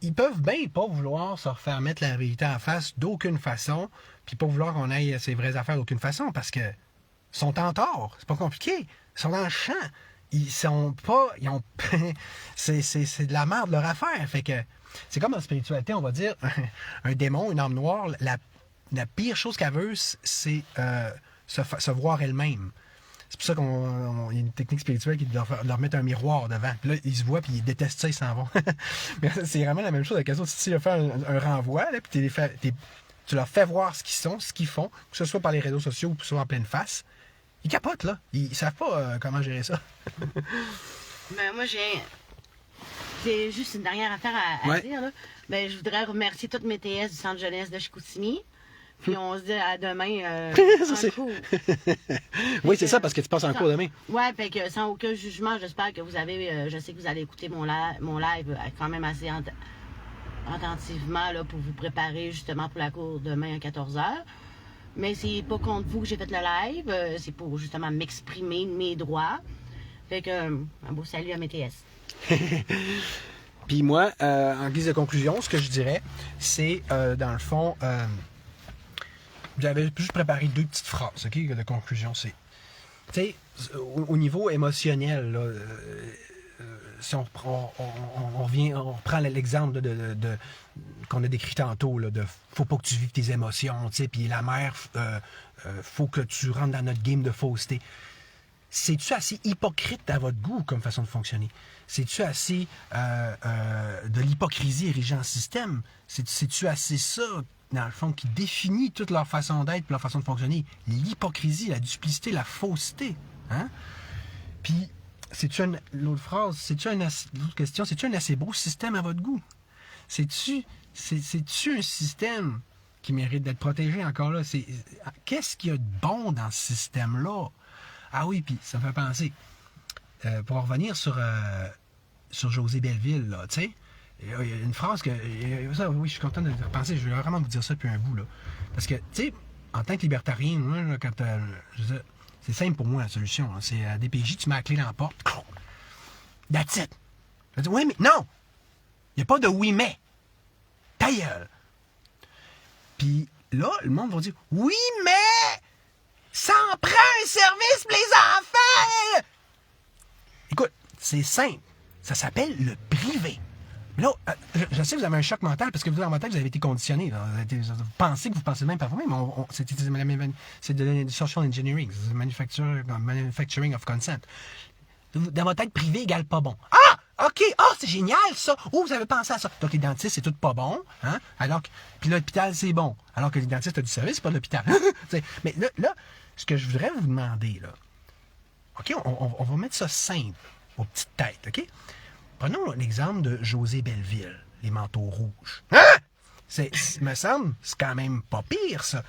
Speaker 1: ils peuvent bien pas vouloir se refaire mettre la vérité en face d'aucune façon, puis pas vouloir qu'on aille ces vraies affaires d'aucune façon, parce que sont en tort, c'est pas compliqué, ils sont dans le champ. C'est de la merde leur affaire. Fait que c'est comme en spiritualité, on va dire, un démon, une âme noire, la pire chose qu'elle veut, c'est se voir elle-même. C'est pour ça qu'il y a une technique spirituelle qui est de leur mettre un miroir devant. Puis là, ils se voient, puis ils détestent ça, ils s'en vont. Mais c'est vraiment la même chose avec les autres. Si tu leur fais un renvoi, là, puis tu leur fais voir ce qu'ils sont, ce qu'ils font, que ce soit par les réseaux sociaux ou que ce soit en pleine face, ils capotent, là. Ils savent pas comment gérer ça.
Speaker 2: Ben, moi, c'est juste une dernière affaire à dire, là. Ben, je voudrais remercier toutes mes TS du Centre jeunesse de Chicoutimi. Puis on se dit à demain en cours.
Speaker 1: Oui, c'est ça, parce que tu passes en cours demain.
Speaker 2: Ouais, fait que sans aucun jugement, j'espère que vous avez... je sais que vous allez écouter mon live quand même assez attentivement là, pour vous préparer justement pour la cour demain à 14h. Mais c'est pas contre vous que j'ai fait le live, c'est pour justement m'exprimer de mes droits. Fait que un beau salut à mes TS.
Speaker 1: Puis moi, en guise de conclusion, ce que je dirais, c'est dans le fond, j'avais juste préparé deux petites phrases, ok, de conclusion. C'est, tu sais, au niveau émotionnel, là, si on reprend l'exemple qu'on a décrit tantôt, là, de faut pas que tu vives tes émotions, tu sais, puis la mère, faut que tu rentres dans notre game de fausseté. C'est-tu assez hypocrite à votre goût comme façon de fonctionner? C'est-tu assez de l'hypocrisie érigée en système? C'est-tu assez ça, dans le fond, qui définit toute leur façon d'être et leur façon de fonctionner? L'hypocrisie, la duplicité, la fausseté. Hein? Puis, l'autre phrase, l'autre question, c'est-tu un assez beau système à votre goût? C'est-tu un système qui mérite d'être protégé encore là? Qu'est-ce qu'il y a de bon dans ce système-là? Ah oui, puis ça me fait penser. Pour en revenir sur José Belleville, là, tu sais, il y a une phrase que... Ça, oui, je suis content de repenser, je vais vraiment vous dire ça depuis un bout, là. Parce que, tu sais, en tant que libertarien, moi, là, quand je veux dire, c'est simple pour moi, la solution. Hein, c'est à DPJ, tu mets la clé dans la porte. That's it. Je dis, oui, mais non! Il n'y a pas de oui, mais. Ta gueule. Puis là, le monde va dire, oui, mais ça en prend un service pour les enfants! Écoute, c'est simple. Ça s'appelle le privé. Mais là, je sais que vous avez un choc mental parce que vous, dans votre tête, vous avez été conditionné. Vous pensez que vous pensez même pas vous-même. C'est de social engineering. C'est manufacturing of consent. Dans votre tête, privé égale pas bon. Ah! OK! Ah, c'est génial, ça! Oh, vous avez pensé à ça. Donc, les dentistes, c'est tout pas bon. Hein? Puis l'hôpital, c'est bon. Alors que les dentistes, t'as du service, c'est pas de l'hôpital. Mais là, ce que je voudrais vous demander, là, OK, on va mettre ça simple, aux petites têtes, OK? Prenons l'exemple de José Belleville, les manteaux rouges. Hein? Me semble, c'est quand même pas pire, ça.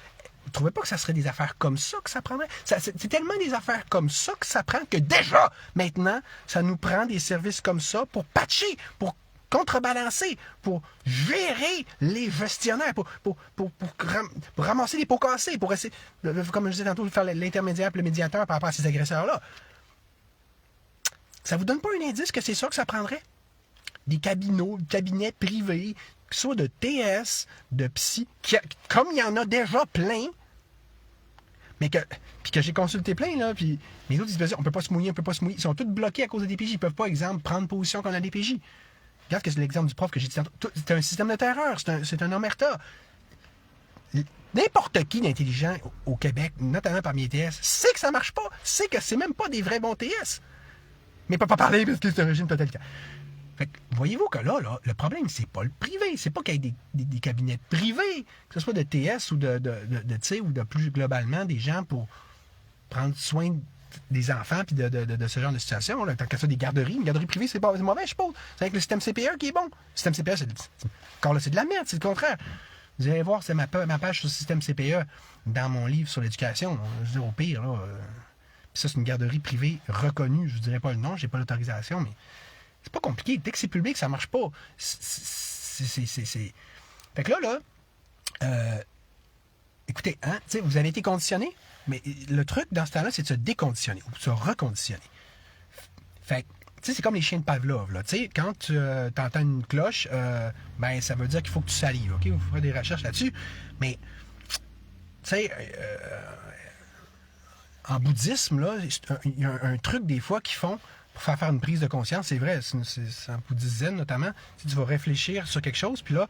Speaker 1: Vous trouvez pas que ça serait des affaires comme ça que ça prendrait? C'est tellement des affaires comme ça que ça prend que déjà, maintenant, ça nous prend des services comme ça pour patcher, pour contrebalancer, pour gérer les gestionnaires, pour ramasser les pots cassés, pour essayer, comme je disais tantôt, de faire l'intermédiaire et le médiateur par rapport à ces agresseurs-là. Ça vous donne pas un indice que c'est ça que ça prendrait? Des cabinets privés, soit de TS, de psy, comme il y en a déjà plein, mais puis que j'ai consulté plein, là, puis les autres, ils se disaient, on peut pas se mouiller. Ils sont tous bloqués à cause de DPJ. Ils peuvent pas, exemple, prendre position contre la DPJ. Regarde que c'est l'exemple du prof que j'ai dit tantôt. C'est un système de terreur, c'est un omerta. N'importe qui d'intelligent au Québec, notamment parmi les TS, sait que ça marche pas, sait que c'est même pas des vrais bons TS. Mais il peut pas parler parce que c'est un régime totalitaire. Fait que, voyez-vous que là, le problème, c'est pas le privé. C'est pas qu'il y ait des cabinets privés, que ce soit de TS ou de ou de plus globalement des gens pour prendre soin des enfants puis de ce genre de situation. Là. Tant que ça, des garderies. Une garderie privée, c'est mauvais, je suppose. C'est avec le système CPE qui est bon. Le système CPE, encore là, c'est de la merde, c'est le contraire. Vous allez voir, c'est ma page sur le système CPE dans mon livre sur l'éducation. Je dis au pire, là. Puis ça, c'est une garderie privée reconnue. Je ne vous dirai pas le nom, j'ai pas l'autorisation, mais c'est pas compliqué. Dès que c'est public, ça marche pas. Fait que là, écoutez, hein, vous avez été conditionné, mais le truc dans ce temps-là, c'est de se déconditionner ou de se reconditionner. Fait que, tu sais, c'est comme les chiens de Pavlov, là. Tu sais, quand tu entends une cloche, ben, ça veut dire qu'il faut que tu salives, OK? Vous ferez des recherches là-dessus. Mais, tu sais, en bouddhisme, là, il y a un truc des fois qu'ils font pour faire une prise de conscience. C'est vrai, c'est en bouddhisme zen notamment. Tu vas réfléchir sur quelque chose, puis là,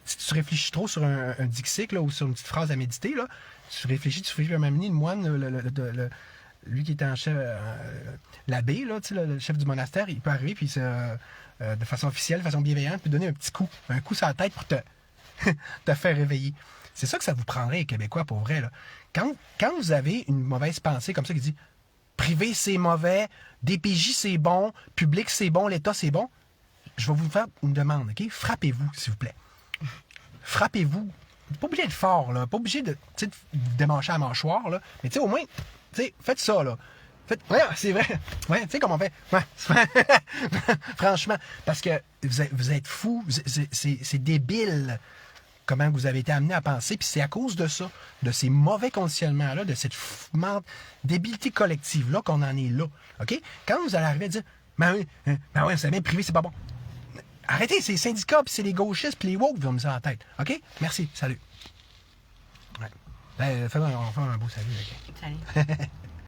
Speaker 1: si tu réfléchis trop sur un dixit là, ou sur une petite phrase à méditer, là, tu réfléchis à un moment donné, le moine, lui qui était en chef, l'abbé, là, le chef du monastère, il peut arriver, puis de façon officielle, de façon bienveillante, puis donner un coup sur la tête pour te faire réveiller. C'est ça que ça vous prendrait, les Québécois, pour vrai. Là. Quand vous avez une mauvaise pensée comme ça qui dit privé, c'est mauvais, DPJ, c'est bon, public, c'est bon, l'État, c'est bon, je vais vous faire une demande, OK? Frappez-vous, s'il vous plaît. Frappez-vous. Pas obligé d'être fort, là. Pas obligé de démancher la mâchoire, là. Mais au moins, faites ça, là. Ouais, c'est vrai. Ouais, tu sais comment on fait. Ouais. Franchement, parce que vous êtes fous, c'est débile comment vous avez été amené à penser, puis c'est à cause de ça, de ces mauvais conditionnements-là, de cette débilité collective-là qu'on en est là. OK? Quand vous allez arriver à dire ben oui, vous savez, privé, c'est pas bon. Arrêtez, c'est les syndicats, puis c'est les gauchistes, puis les woke qui vont me dire en tête. OK? Merci. Salut. Ouais. On va faire un beau salut. Okay?
Speaker 2: Salut.